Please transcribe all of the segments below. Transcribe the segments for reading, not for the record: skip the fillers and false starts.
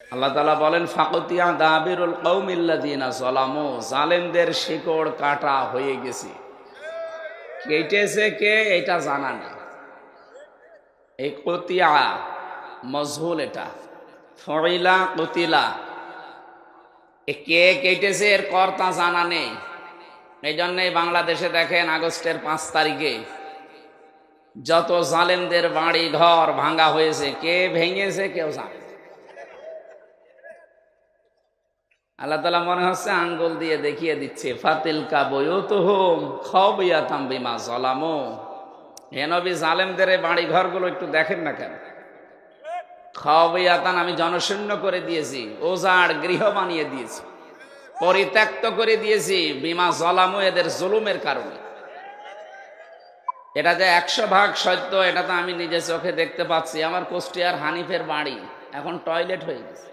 আল্লাহ তাআলা বলেন ফাকতিয়া দাবিরুল কওমিল্লাযিনা যালামু, জালেমদের শিকড় কাটা হয়ে গেছে। কেটেছে কে এটা জানা নেই। এই কতিয়া মজহুল, এটা ফইলা কতিলা, এ কে কেটেছে এর কর্তা জানা নেই। এই জন্যই বাংলাদেশে দেখেন আগস্টের 5 তারিখে যত জালেমদের বাড়ি ঘর ভাঙা হয়েছে, কে ভেঙেছে কেউ জানে। আল্লাহ তাআলা মনে হচ্ছে আঙ্গুল দিয়ে দেখিয়ে দিচ্ছে, ফাতিলকা বুয়ুতুহুম খাওবিয়াতাম বিমা যালামু। হে নবী, জালেমদের এই বাড়ি ঘরগুলো একটু দেখেন না কেন? খাওবিয়াতান, আমি জনশূন্য করে দিয়েছি, ওজাড় গৃহ বানিয়ে দিয়েছি, পরিত্যক্ত করে দিয়েছি, বিমা যালামু, এদের জুলুমের কারণে। এটা যে 100% সত্য, এটা তো আমি নিজে চোখে দেখতে পাচ্ছি। আমার কুষ্টিয়ার হানিফের বাড়ি এখন টয়লেট হয়ে গেছে।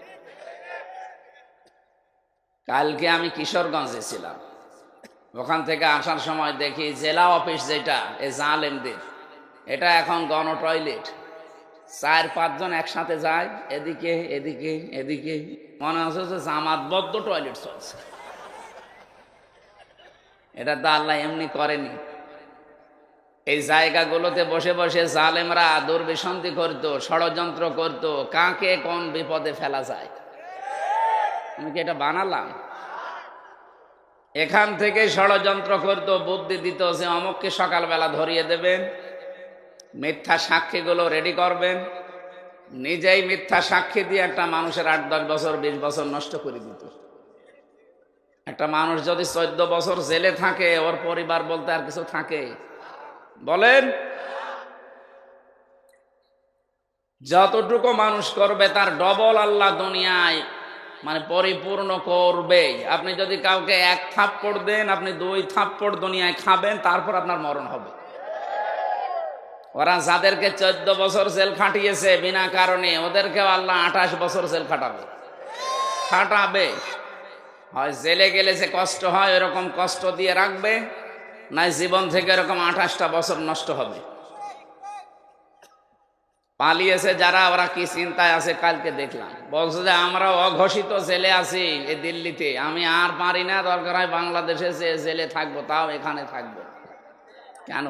কালকে আমি কিশোরগঞ্জে ছিলাম, ওখান থেকে আসার সময় দেখি জেলা অফিস যেটা এই জালেমদের, এটা এখন গণ টয়লেট। 4-5 জন একসাথে যায়, এদিকে এদিকে এদিকে, মনে হচ্ছে যে জামাতবদ্ধ টয়লেট চলছে। এটা তো আল্লাহ এমনি করেনি। এই জায়গাগুলোতে বসে বসে জালেমরা দুর্বিসন্ধি করত, ষড়যন্ত্র করত, কাকে কোন বিপদে ফেলা যায়। আমি কি এটা বানালাম? এখান থেকে ষড়যন্ত্র করতো, বুদ্ধি দিত যে অমুককে সকালবেলা ধরিয়ে দেবেন, মিথ্যা সাক্ষীগুলো রেডি করবেন, নিজেই মিথ্যা সাক্ষী দিয়ে একটা মানুষের 8-10 বছর 20 বছর নষ্ট করে দিত। একটা মানুষ যদি 14 বছর জেলে থাকে, ওর পরিবার বলতে আর কিছু থাকে? বলেন, যতটুকু মানুষ করবে তার ডবল আল্লাহ দুনিয়ায় মানে পরিপূর্ণ করবে। আপনি যদি কাউকে 1 থাপ্পড় দেন, আপনি 2 থাপ্পড় দুনিয়ায় খাবেন, তারপর আপনার মরণ হবে। ওরা যাদেরকে 14 বছর জেল খাটিয়েছে বিনা কারণে, ওদেরকেও আল্লাহ 28 বছর জেল খাটাবে। হয় জেলে গেলে যে কষ্ট হয় এরকম কষ্ট দিয়ে রাখবে, নাই জীবন থেকে এরকম 28টা বছর নষ্ট হবে। পালিয়েছে যারা, ওরা কি চিন্তায় আছে কালকে দেখলাম, বলছে যে আমরা অঘোষিত জেলে আছি এই দিল্লিতে, আমি আর পারি না, দরকার হয় বাংলাদেশে যে জেলে থাকবো, তাও এখানে থাকবো। কেন?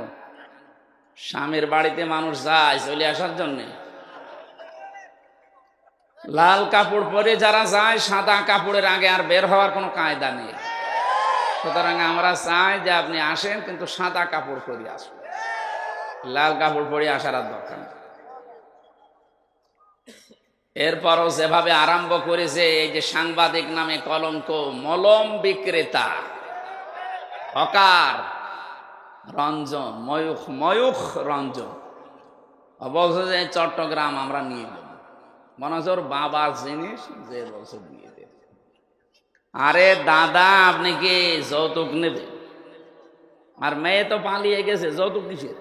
স্বামীর বাড়িতে মানুষ যায় চলে আসার জন্য। লাল কাপড় পরে যারা যায়, সাদা কাপড়ের আগে আর বের হওয়ার কোনো কায়দা নেই। সুতরাং আমরা চাই যে আপনি আসেন, কিন্তু সাদা কাপড় পরে আসুন, লাল কাপড় পরে আসার আর দরকার নেই। এরপরও যেভাবে আরম্ভ করেছে, এই যে সাংবাদিক নামে কলঙ্ক, মলম বিক্রেতা, হকার রঞ্জন, ময়ূখ রঞ্জন বলছে যে চট্টগ্রাম আমরা নিয়ে দেব। মনে হচ্ছে ওর বাবার জিনিস, যে বলছে দিয়ে দেব। আরে দাদা, আপনি কি যৌতুক নেবেন? আর মেয়ে তো পালিয়ে গেছে, যৌতুক কিসের?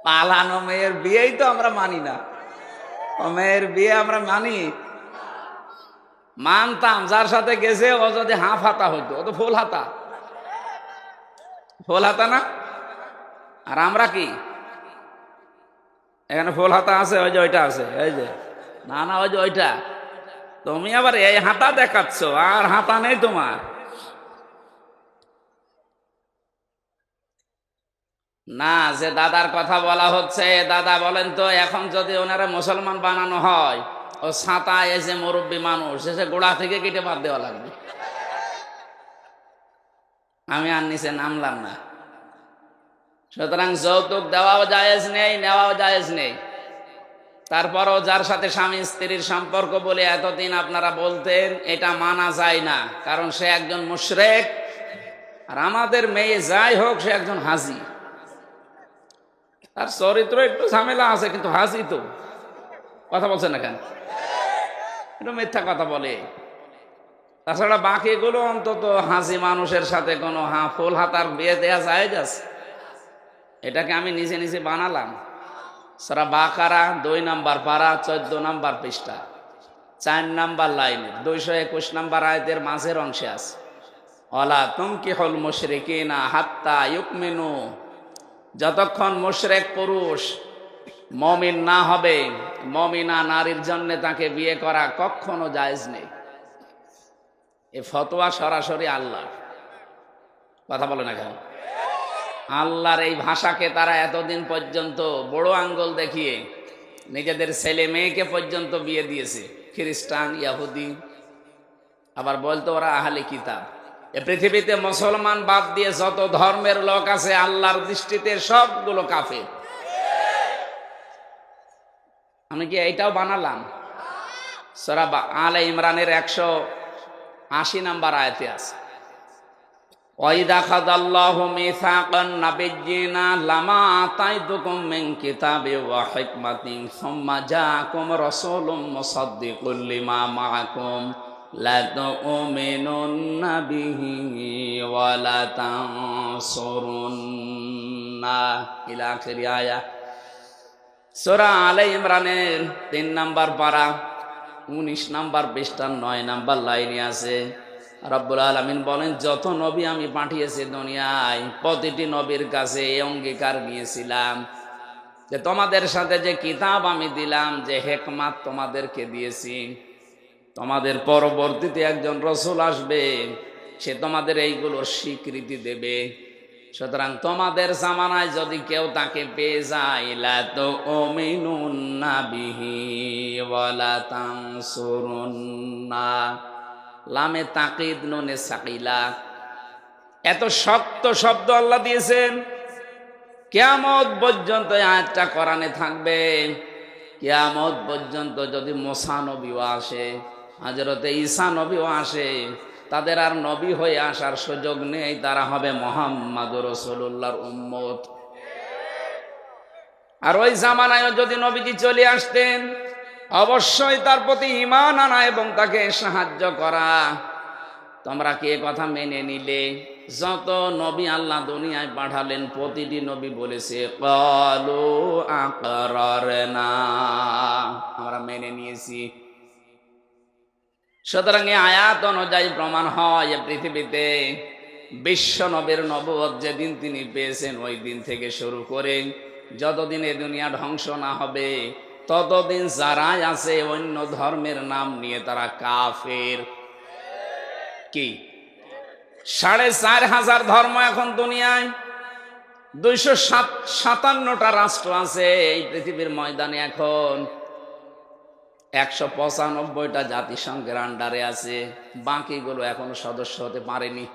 পালানো মেয়ের বিয়েই তো আমরা মানি না। ও মেয়ের বিয়ে আমরা মানি? মানতাম যার সাথে গেছে, ও যদি হাফ হাতা হইতো, ও তো ফুল হাতা। ফুল হাতা না? আর আমরা কি? এখানে ফুল হাতা আছে, ওই যে ওইটা আছে, এই যে না না, ওই যে ওইটা। তুমি আবার এই হাতা দেখাচ্ছ, আর হাতা নেই তোমার। না, যে দাদার কথা বলা হচ্ছে, দাদা বলেন তো, এখন যদি ওনারা মুসলমান বানানো হয়, ও ছাতা এই যে মুরব্বী মানুষ, সে গোড়া থেকে কেটে বাদ দেওয়া লাগবে। আমি আর নিচে নামলাম না। সুতরাং যৌতুক দেওয়াও জায়েজ নেই, নেওয়াও জায়েজ নেই। তারপরও যার সাথে স্বামী স্ত্রীর সম্পর্ক বলে এতদিন আপনারা বলতেন, এটা মানা যায় না, কারণ সে একজন মুশরিক। আর আমাদের মেয়ে যাই হোক, সে একজন হাজি, তার চরিত্র একটু ঝামেলা আছে, কিন্তু হাজি তো। কথা বলছেন না কেন? একটু মিথ্যা কথা বলে। তাছাড়া বাকিগুলো অন্তত হাজি মানুষের সাথে কোনো ফুল হাতার বিয়ে দেয়া যায় যাচ্ছে। এটাকে আমি নিজে নিজে বানালাম। সূরা বাকারা 2 নম্বর পারা 14 নম্বর পৃষ্ঠা 4 নম্বর লাইনে 221 নম্বর আয়াতের মাঝের অংশে আছে, ওয়ালা তুনকিহুল মুশরিকিনা হাত্তা ইউমিনু। যতক্ষণ মুশরিক পুরুষ মমিন না হবে, মমিনা নারীর জন্য তাকে বিয়ে করা কখনো জায়েজ নেই। এ ফতোয়া সরাসরি আল্লাহ, কথা বলে না কেন? আল্লাহর এই ভাষাকে তারা এতদিন পর্যন্ত বড় আঙ্গুল দেখিয়ে নিজেদের ছেলে মেয়েকে পর্যন্ত বিয়ে দিয়েছে, খ্রিস্টান, ইহুদি, আবার বলতো ওরা আহলে কিতাব। এ পৃথিবীতে মুসলমান বাদ দিয়ে যত ধর্মের লোক আছে আল্লাহর দৃষ্টিতে সবগুলো কাফের। আমি কি এইটাও বানালাম? সূরা আলে ইমরানের 180 নম্বর আয়াতে আছে, ওয়াইদা খাযাল্লাহু মিসাকান নাবিয়্যিনা লামা আতাইতুকুম মিন কিতাবি ওয়া হিকমাতিন সুম্মা জাআকুম রাসূলুম মুসাদ্দিকুল লিমা মাআকুম লা তু'মিনুন্না বিহি ওয়া লা তানসুরুন্না ইলা আখিরি আয়াত। সূরা আলে ইমরানের 3 নম্বর পারা 19 নম্বর পৃষ্ঠার 9 নম্বর লাইনে আছে, রব্বুল আলামিন বলেন, যত নবী আমি পাঠিয়েছি দুনিয়ায় প্রতিটি নবীর কাছে এই অঙ্গীকার নিয়েছিলাম যে তোমাদের সাথে যে কিতাব আমি দিলাম, যে হিকমত তোমাদেরকে দিয়েছি, তোমাদের পরবর্তীতে একজন রাসূল আসবে, সে তোমাদের এইগুলোর স্বীকৃতি দেবে। সুতরাং তোমাদের জামানায় যদি কেউ তাকে পেয়ে যায়, লা তু'মিনুন্না বিহি ওয়া লা তানসুরুন্না, লামে তাকিদ নুনে সাকিলা, এত শক্ত শব্দ আল্লাহ দিয়েছেন। কিয়ামত পর্যন্ত আয়াতটা কোরআনে থাকবে। কিয়ামত পর্যন্ত যদি মুসা নবীও আসে, হযরতে ঈসা নবীও আসে, তাদের আর নবী হয়ে আসার সুযোগ নেই, তারা হবে মুহাম্মাদুর রাসূলুল্লাহর উম্মত। আর ওই জামানায় যদি নবীজি চলে আসতেন, অবশ্যই তার প্রতি ঈমান আনা এবং তাকে সাহায্য করা। তোমরা কি এ কথা মেনে নিলে? যত নবী আল্লাহ দুনিয়ায় পাঠালেন প্রতিটি নবী বলেছে ক্বালু আকরারনা, আমরা মেনে নিয়েছি। সুতরাং এই আয়াত অনুযায়ী প্রমাণ হয় যে পৃথিবীতে বিশ্ব নবীর নবুয়ত যেদিন তিনি পেয়েছেন ওই দিন থেকে শুরু করে যতদিন এ দুনিয়া ধ্বংস না হবে ততদিন যারাই আছে অন্য ধর্মের নাম নিয়ে তারা কাফের। কি 4500 ধর্ম এখন দুনিয়ায়, 257টা রাষ্ট্র আছে এই পৃথিবীর ময়দানে। এখন 195টা জাতিসংঘের আন্ডারে আছে, বাকিগুলো এখনো সদস্য হতে পারেনি।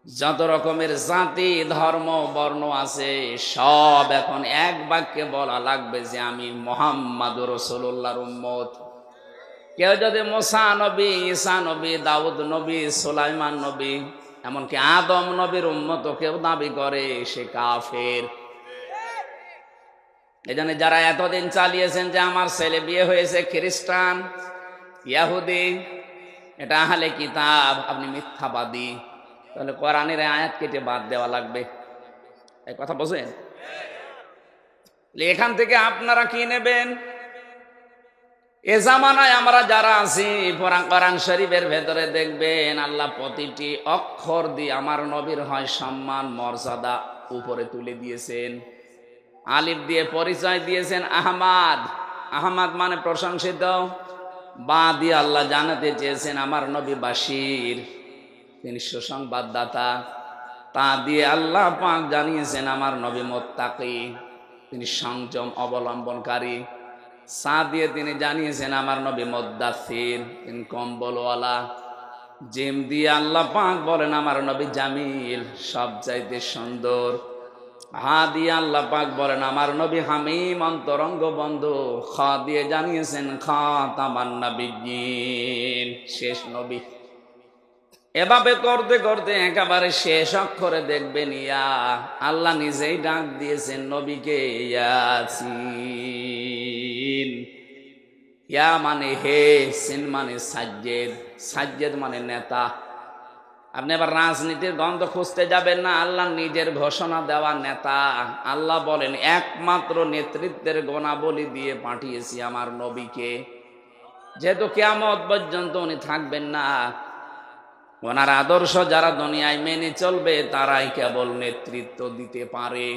যত রকমের জাতি ধর্ম বর্ণ আছে সব এখন এক বাক্যে বলা লাগবে যে আমি মুহাম্মাদুর রাসূলুল্লাহর উম্মত। কেউ যদি মুসা নবী, ঈসা নবী, দাউদ নবী, সুলাইমান নবী, এমনকি আদম নবীর উম্মত কেউ দাবি করে, সে কাফের। এজন্য যারা এতদিন চালিয়েছেন যে আমার ছেলে বিয়ে হয়েছে খ্রিস্টান, ইহুদি, এটা আহলে কিতাব, আপনি মিথ্যাবাদী, তাহলে কোরআনের আয়াত কেটে বাদ দেওয়া লাগবে। এই কথা বোঝেন? এখান থেকে আপনারা কি নেবেন? এ জামানায় আমরা যারা আছি, কোরআন শরীফের ভেতরে দেখবেন আল্লাহ প্রতিটি অক্ষর দিয়ে আমার নবীর হয় সম্মান মর্যাদা উপরে তুলে দিয়েছেন। আলিফ দিয়ে পরিচয় দিয়েছেন আহমাদ, আহমাদ মানে প্রশংসিত। বা দিয়ে আল্লাহ জানাতে চেয়েছেন আমার নবী বাশির, তিনি সুসংবাদদাতা। তা দিয়ে আল্লাহ পাক জানিয়েছেন আমার নবী মুত্তাকি, তিনি সংযম অবলম্বনকারী। সা দিয়ে তিনি জানিয়েছেন আমার নবী মুদ্দাসির, তিনি কম্বলওয়ালা। জিম দিয়ে আল্লাহ পাক বলেন আমার নবী জামিল, সবচাইতে সুন্দর। হা দিয়ে আল্লাহ পাক বলেন আমার নবী হামিম, অন্তরঙ্গ বন্ধু। খ দিয়ে জানিয়েছেন খাতামান নাবিয়্যিন, শেষ নবী। এভাবে করতে করতে একেবারে শেষ অক্ষরে দেখবেন ইয়া, আল্লাহ নিজেই ডাক দিয়েছেন নবীকে ইয়াসিন। ইয়া মানে হে, সিন মানে সাজ্জেদ, সাজ্জেদ মানে নেতা। আপনি আবার রাজনীতির গন্ধ খুঁজতে যাবেন না, আল্লাহ নিজের ঘোষণা দেওয়া নেতা। আল্লাহ বলেন একমাত্র নেতৃত্বের গুণাবলী দিয়ে পাঠিয়েছি আমার নবীকে। যেহেতু কিয়ামত পর্যন্ত উনি থাকবেন না, ওনার আদর্শ যারা দুনিয়ায় মেনে চলবে তারাই কেবল নেতৃত্ব দিতে পারে।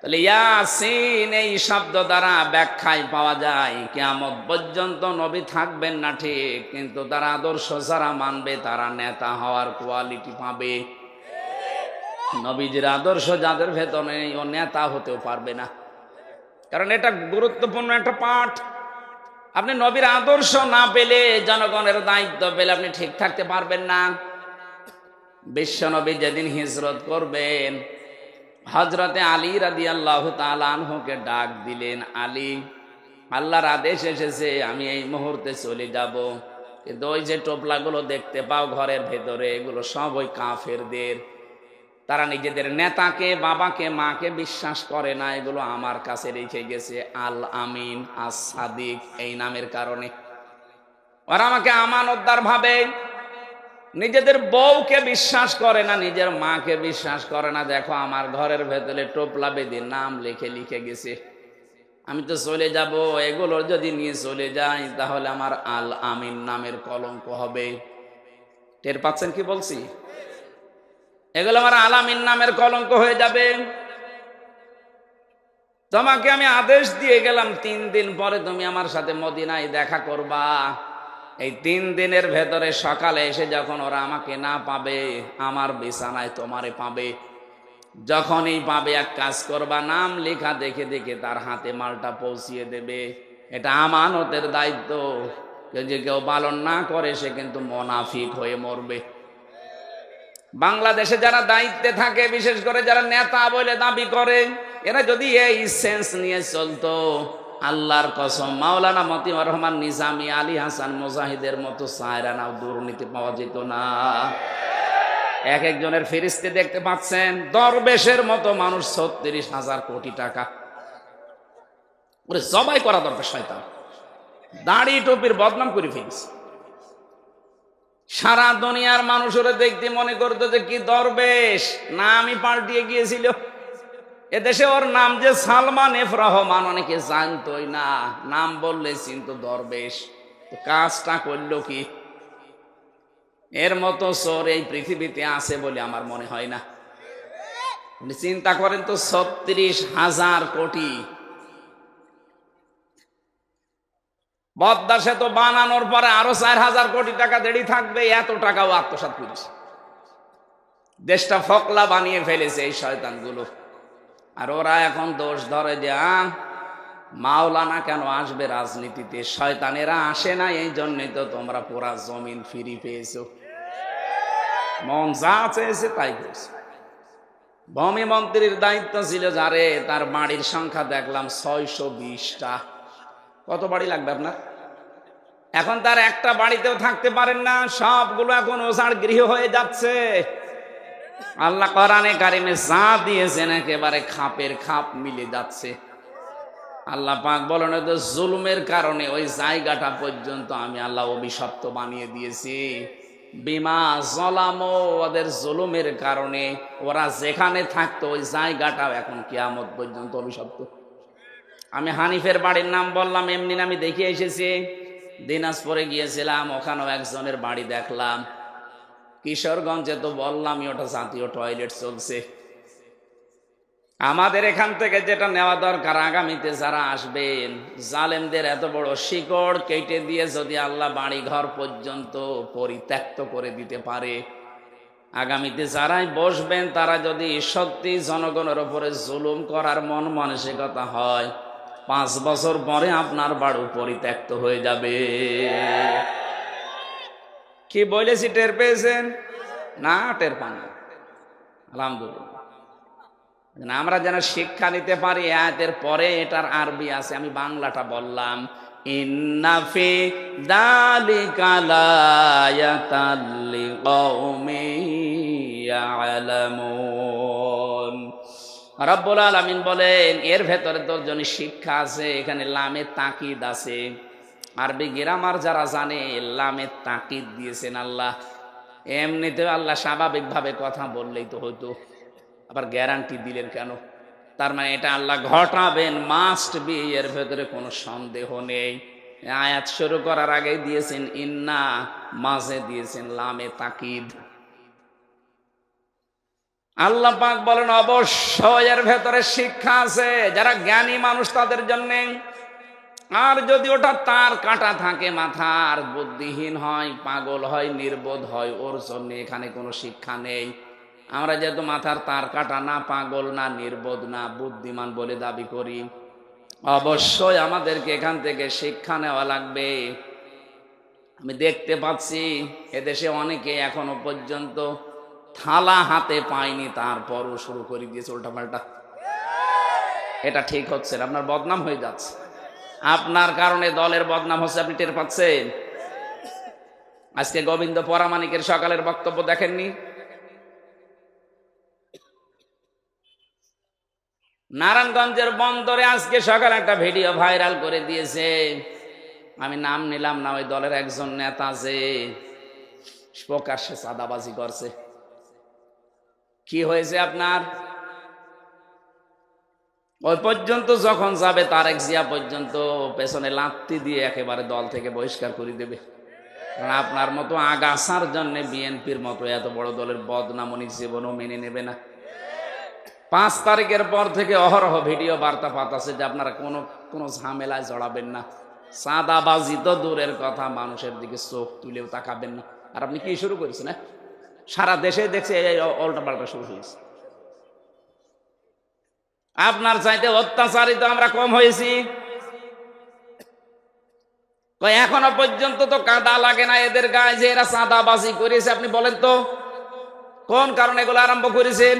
তাহলে ইয়াসিন এই শব্দ দ্বারা ব্যাখ্যায় পাওয়া যায় কিয়ামত পর্যন্ত নবী থাকবেন না ঠিক, কিন্তু তার আদর্শ যারা মানবে তারা নেতা হওয়ার কোয়ালিটি পাবে। নবীজির আদর্শ যাদের ভেতরে নেই ও নেতা হতেও পারবে না, কারণ এটা গুরুত্বপূর্ণ একটা পাঠ। আপনি নবীর আদর্শ না পেলে, জনগণের দায়িত্ব পেলে আপনি ঠিক থাকতে পারবেন না। বিশ্বনবী যেদিন হিজরত করবেন, হযরতে আলী রাদিয়াল্লাহু তাআলা আনহুকে ডাক দিলেন, আলী, আল্লাহর আদেশ এসেছে আমি এই মুহূর্তে চলে যাব, কিন্তু ওই যে টোপলাগুলো দেখতে পাও ঘরের ভেতরে, এগুলো সব ওই কাফেরদের। তারা নিজেদের নেতাকে, বাবাকে, মাকে বিশ্বাস করে না, এগুলো আমার কাছে রেখে গেছে আল আমিন, আস সাদিক এই নামের কারণে। ওরা আমাকে আমানতদার ভাবে। নিজেদের বউকে বিশ্বাস করে না, নিজের মাকে বিশ্বাস করে না। দেখো আমার ঘরের ভেতরে টোপলা বেঁধে নাম লিখে লিখে গেছে, আমি তো চলে যাব, এগুলো যদি নিয়ে চলে যাই তাহলে আমার আল আমিন নামের কলঙ্ক হবে। টের পাচ্ছেন কি বলছি? এগুলো আমার আল আমিন নামের কলঙ্ক হয়ে যাবে। তোমাকে আমি আদেশ দিয়ে গেলাম 3 দিন পরে তুমি আমার সাথে মদিনায় দেখা করবা। এই 3 দিনের ভেতরে সকালে এসে যখন ওরা আমাকে না পাবে, আমার বিছানায় তোমারে পাবে। যখনই পাবে এক কাজ করবা, নাম লেখা দেখে দেখে তার হাতে মালটা পৌঁছিয়ে দেবে। এটা আমানতের দায়িত্ব। যে কেউ পালন না করে সে কিন্তু মুনাফিক হয়ে মরবে। বাংলাদেশে যারা দায়িত্বে থাকে, বিশেষ করে যারা নেতা বলে দাবি করে, এরা যদি এই সেন্স নিয়ে চলতো, আল্লাহর কসম মাওলানা মতিউর রহমান নিজামী, আলী হাসান মুজাহিদের মতো সায়রানাও দুর্নীতি পাওয়া যেত না। এক একজনের ফেরেশতা দেখতে পাচ্ছেন, দরবেশের মতো মানুষ 36,000 কোটি টাকা ওরে জবাই করা দরকার। শয়তান দাড়ি টুপির বদনাম করে ফেলছে। সারা দুনিয়ার মানুষেরা দেখতে মনে করতো যে কি দরবেশ, নামই পাল্টিয়ে গিয়েছিল। এদেশে ওর নাম যে সালমান এফ রহমান, অনেকে জানতোই না, নাম বললে চিনতো দরবেশ। কাজটা করলো কি? এর মতো চোর এই পৃথিবীতে আছে বলে আমার মনে হয় না। চিন্তা করেন তো, 36,000 কোটি। পদ্মা সেতু বানানোর পরে আরো 4,000 কোটি টাকা দেরি থাকবে, এত টাকাও আত্মসাৎ করেছে। দেশটা ফকলা বানিয়ে ফেলেছে এই শয়তানগুলো। আর ওরা এখন দোষ ধরে যে মাওলানা কেন আসবে রাজনীতিতে? শয়তানেরা আসে না, এই জন্যই তো তোমরা পুরা জমিন ফিরি পেয়েছো। মন যা চেয়েছে তাই করেছে। ভূমি মন্ত্রীর দায়িত্ব ছিল যারে, তার বাড়ির সংখ্যা দেখলাম 620টা। কত বাড়ি লাগবে আপনার? এখন তার একটা বাড়িতেও থাকতে পারেন না, সবগুলো এখন ওঝাড় গৃহ হয়ে যাচ্ছে। আল্লাহ কোরআনে কারিমে যা দিয়েছেন একেবারে খাপের খাপ মিলে যাচ্ছে। আল্লাহ পাক বলেন, তো জুলুমের কারণে ওই জায়গাটা পর্যন্ত আমি আল্লাহ অভিশপ্ত বানিয়ে দিয়েছি। বিমা জলামো, ওদের জুলুমের কারণে ওরা যেখানে থাকতো ওই জায়গাটাও এখন কিয়ামত পর্যন্ত অভিশপ্ত। আমি হানিফের বাড়ির নাম বললাম, এমনি আমি দেখে এসেছি। দিনাজপুরে গিয়েছিলাম, ওখানেও একজনের বাড়ি দেখলাম। কিশোরগঞ্জে তো বললামই, ওটা জাতীয় টয়লেট চলছে। আমাদের এখান থেকে যেটা নেওয়া দরকার, আগামীতে যারা আসবেন, জালেমদের এত বড় শিকড় কেটে দিয়ে যদি আল্লাহ বাড়ি ঘর পর্যন্ত পরিত্যক্ত করে দিতে পারে, আগামীতে যারাই বসবেন তারা যদি সত্যি জনগণের উপরে জুলুম করার মন মানসিকতা হয়, 5 বছর পরে আপনার বাড়ি পরিত্যক্ত হয়ে যাবে। কি বলেছি টের পেয়েছেন? না, টের পান না। আলহামদুলিল্লাহ। আমরা যেন শিক্ষা নিতে পারি। আয়াতের পরে এটার আরবি আছে, আমি বাংলাটা বললাম। ইন্না ফি যালিকা লায়াতাল লিকাউমিন ইয়ালামুন। রব্বুল আলামিন বলেন, এর ভেতরে তোর জন্য শিক্ষা আছে। এখানে লামে তাকিদ আছে। আরবি গ্রামার যারা জানে, লামে তাকিদ দিয়েছেন আল্লাহ। এমনিতে আল্লাহ স্বাভাবিকভাবে কথা বললেই তো হতো, আবার গ্যারান্টি দিলেন কেন? তার মানে এটা আল্লাহ ঘটাবেন, মাস্ট বি, এর ভেতরে কোনো সন্দেহ নেই। আয়াত শুরু করার আগে দিয়েছেন ইন্না, মাঝে দিয়েছেন লামে তাকিদ। আল্লাহ পাক বলেন অবশ্যই এর ভেতরে শিক্ষা আছে যারা জ্ঞানী মানুষ তাদের জন্য। আর যদি ওটা তার কাটা থাকে মাথার, বুদ্ধিহীন হয়, পাগল হয়, নির্বোধ হয়, ওর জন্য এখানে কোনো শিক্ষা নেই। আমরা যেহেতু মাথার তার কাটা না, পাগল না, নির্বোধ না, বুদ্ধিমান বলে দাবি করি, অবশ্যই আমাদেরকে এখান থেকে শিক্ষা নেওয়া লাগবে। আমি দেখতে পাচ্ছি এদেশে অনেকে এখনো পর্যন্ত থালা হাতে পায়নি, তারপরও শুরু করে দিয়েছে উল্টাপাল্টা। এটা ঠিক হচ্ছে না, আপনার বদনাম হয়ে যাচ্ছে। আপনার কারণে দলের বদনাম হচ্ছে, আপনি টের পাচ্ছেন। আজকে গোবিন্দ পরামানিকের সকালের বক্তব্য দেখেননি? নারায়ণগঞ্জের বন্দরে আজকে সকালে একটা ভিডিও ভাইরাল করে দিয়েছে, আমি নাম নিলাম না, ওই দলের একজন নেতা যে প্রকাশ্যে চাঁদাবাজি করছে। কি হয়েছে আপনার? ওই পর্যন্ত যখন যাবে তারেক জিয়া পর্যন্ত পেছনে লাত্তি দিয়ে একেবারে দল থেকে বহিষ্কার করে দেবে। কারণ আপনার মতো আগাছার জন্য বিএনপির মতো এত বড় দলের বদনাম উনি জীবনও মেনে নেবে না। 5 তারিখের পর থেকে অহরহ ভিডিও বার্তা পাঠাচ্ছে যে আপনারা কোনো ঝামেলায় জড়াবেন না, চাঁদাবাজি তো দূরের কথা, মানুষের দিকে চোখ তুলেও তাকাবেন না। আর আপনি কি শুরু করেছেন? সারা দেশে দেখছে এই উল্টা পাল্টা শুরু হয়েছে। আপনার চাইতে অত্যাচারিত আমরা কম হয়েছি। এখনো পর্যন্ত তো কাদা লাগে না এদের গায়ে যে এরা চাঁদাবাজি করেছে। আপনি বলেন তো কোন কারণে এগুলো আরম্ভ করেছেন?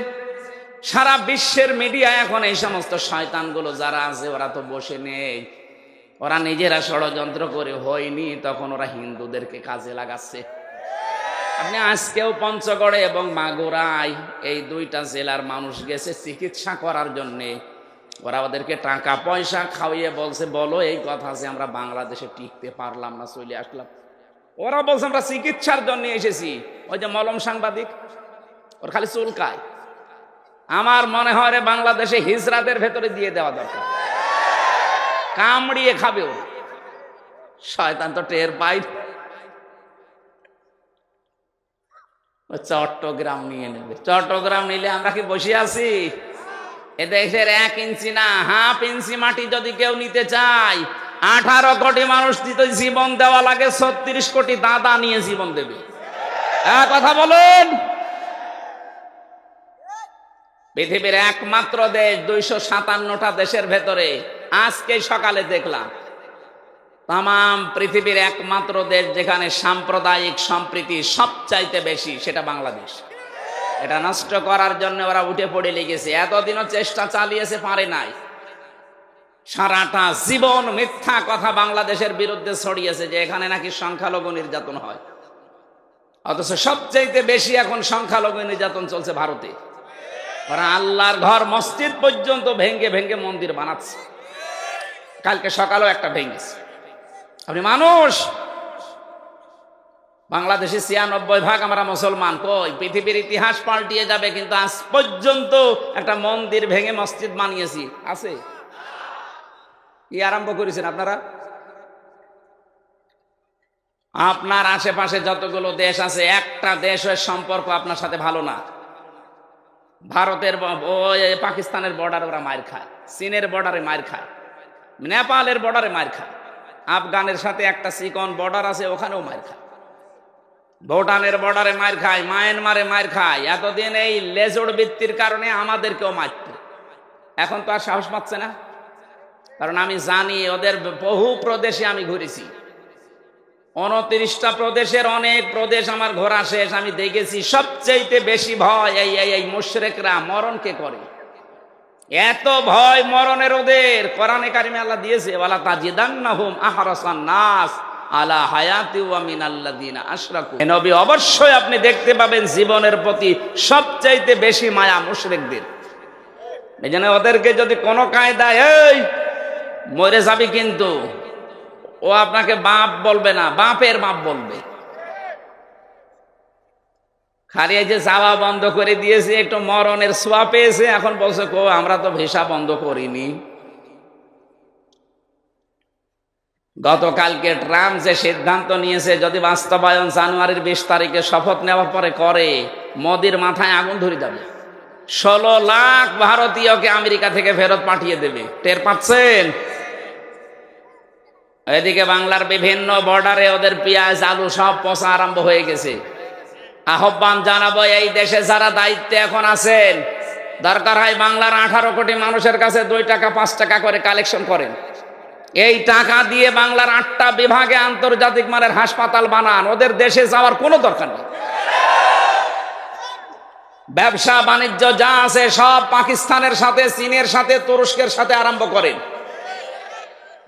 সারা বিশ্বের মিডিয়া এখন এই সমস্ত শয়তানগুলো যারা আছে ওরা তো বসে নেই, ওরা নিজেরা ষড়যন্ত্র করে হয়নি, তখন ওরা হিন্দুদেরকে কাজে লাগাচ্ছে। আপনি আজকেও পঞ্চগড়ে এবং মাগুরায় এই 2টা জেলার মানুষ গেছে চিকিৎসা করার জন্যে, ওরা ওদেরকে টাকা পয়সা খাওয়িয়ে বলছে বলো এই কথা আছে আমরা বাংলাদেশে টিকতে পারলাম না, চলে আসলাম। ওরা বলছে আমরা চিকিৎসার জন্য এসেছি। ওই যে মলম সাংবাদিক, ওর খালি চুলকায়। আমার মনে হয় রে বাংলাদেশে হিজড়াদের ভেতরে দিয়ে দেওয়া দরকার, কামড়িয়ে খাবে ও। শয়তান তো টের পাই। চট্টগ্রাম নিয়ে নেবে, চট্টগ্রাম নিলে আমরা কি বসে আছি? এদেশের 1 ইঞ্চি না, হাফ ইঞ্চি মাটি যদি কেউ নিতে চায় 18 কোটি মানুষ দিতে জীবন দেওয়া লাগে, 36 কোটি দাদা নিয়ে জীবন দেবে। কথা বলেন। পৃথিবীর একমাত্র দেশ 257টা দেশের ভেতরে আজকে সকালে দেখলাম তাম পৃথিবীর একমাত্র দেশ যেখানে সাম্প্রদায়িক সম্প্রীতি সবচাইতে বেশি, সেটা বাংলাদেশ। এটা নষ্ট করার জন্য ওরা উঠে পড়ে লেগেছে, এতদিনও চেষ্টা চালিয়েছে, পারে নাই। সারাটা জীবন মিথ্যা কথা বাংলাদেশের বিরুদ্ধে ছড়িয়েছে যে এখানে নাকি সংখ্যালঘু নির্যাতন হয়, অথচ সবচাইতে বেশি এখন সংখ্যালঘু নির্যাতন চলছে ভারতে। ওরা আল্লাহর ঘর মসজিদ পর্যন্ত ভেঙ্গে ভেঙ্গে মন্দির বানাচ্ছে। কালকে সকালেও একটা ভেঙেছে। আপনি মানুষ, বাংলাদেশে 96% আমরা মুসলমান, কই পৃথিবীর ইতিহাস পাল্টিয়ে যাবে, কিন্তু আজ পর্যন্ত একটা মন্দির ভেঙে মসজিদ বানিয়েছি আছে? কি আরম্ভ করেছেন আপনারা? আপনার আশেপাশে যতগুলো দেশ আছে, একটা দেশের সম্পর্ক আপনার সাথে ভালো না। ভারতের পাকিস্তানের বর্ডারে ওরা মার খায়, চীনের বর্ডারে মার খায়, নেপালের বর্ডারে মার খায়, আফগানের সাথে একটা চিকন বর্ডার আছে ওখানেও মার খায়, ভুটানের বর্ডারে মার খায়, মায়ানমারে মার খায়। এতদিন এই লেজড় বৃত্তির কারণে আমাদেরকেও মারত, এখন তো আর সাহস পাচ্ছে না। কারণ আমি জানি ওদের বহু প্রদেশে আমি ঘুরেছি, 29টা প্রদেশের অনেক প্রদেশ আমার ঘোরা শেষ। আমি দেখেছি সবচেয়ে বেশি ভয় এই মুশরিকরা মরণকে করে। এত ভয় মরণের ওদের, কোরআনে কারিমে আল্লাহ দিয়েছে ওয়ালা তাজিদান্নাহুম আহরাসান নাস আলা হায়াতি ওয়া মিনাল্লাযিনা আশরাকু। নবী অবশ্যই আপনি দেখতে পাবেন জীবনের প্রতি সবচাইতে বেশি মায়া মুশরিকদের। এজন্য ওদেরকে যদি কোনো কায়দায় এই মরে যাবি, কিন্তু ও আপনাকে বাপ বলবে না, বাপের বাপ বলবে। খালি এই যে যাওয়া বন্ধ করে দিয়েছে, একটু মরণের ছোঁয়া পেয়েছে, এখন বলছে কো আমরা তো ভিসা বন্ধ করিনি। গতকালকে ট্রাম্প যে সিদ্ধান্ত নিয়েছে যদি বাস্তবায়ন জানুয়ারির 20 তারিখে শপথ নেওয়ার পরে করে, মোদির মাথায় আগুন ধরে যাবে। 16 লাখ ভারতীয়কে আমেরিকা থেকে ফেরত পাঠিয়ে দেবে, টের পাচ্ছেন? এদিকে বাংলার বিভিন্ন বর্ডারে ওদের পেঁয়াজ আলু সব পচা আরম্ভ হয়ে গেছে। আহ্বান জানাবো, এই দেশে যারা দায়িত্বে এখন আছেন, দরকার হয় বাংলার 18 কোটি মানুষের কাছে 2 টাকা 5 টাকা করে কালেকশন করেন। এই টাকা দিয়ে বাংলার 8টা বিভাগে আন্তর্জাতিক মানের হাসপাতাল বানান। ওদের দেশে যাওয়ার কোনো দরকার নেই। ব্যবসা বাণিজ্য যা আছে সব পাকিস্তানের সাথে, চীনের সাথে, তুরস্কের সাথে আরম্ভ করেন।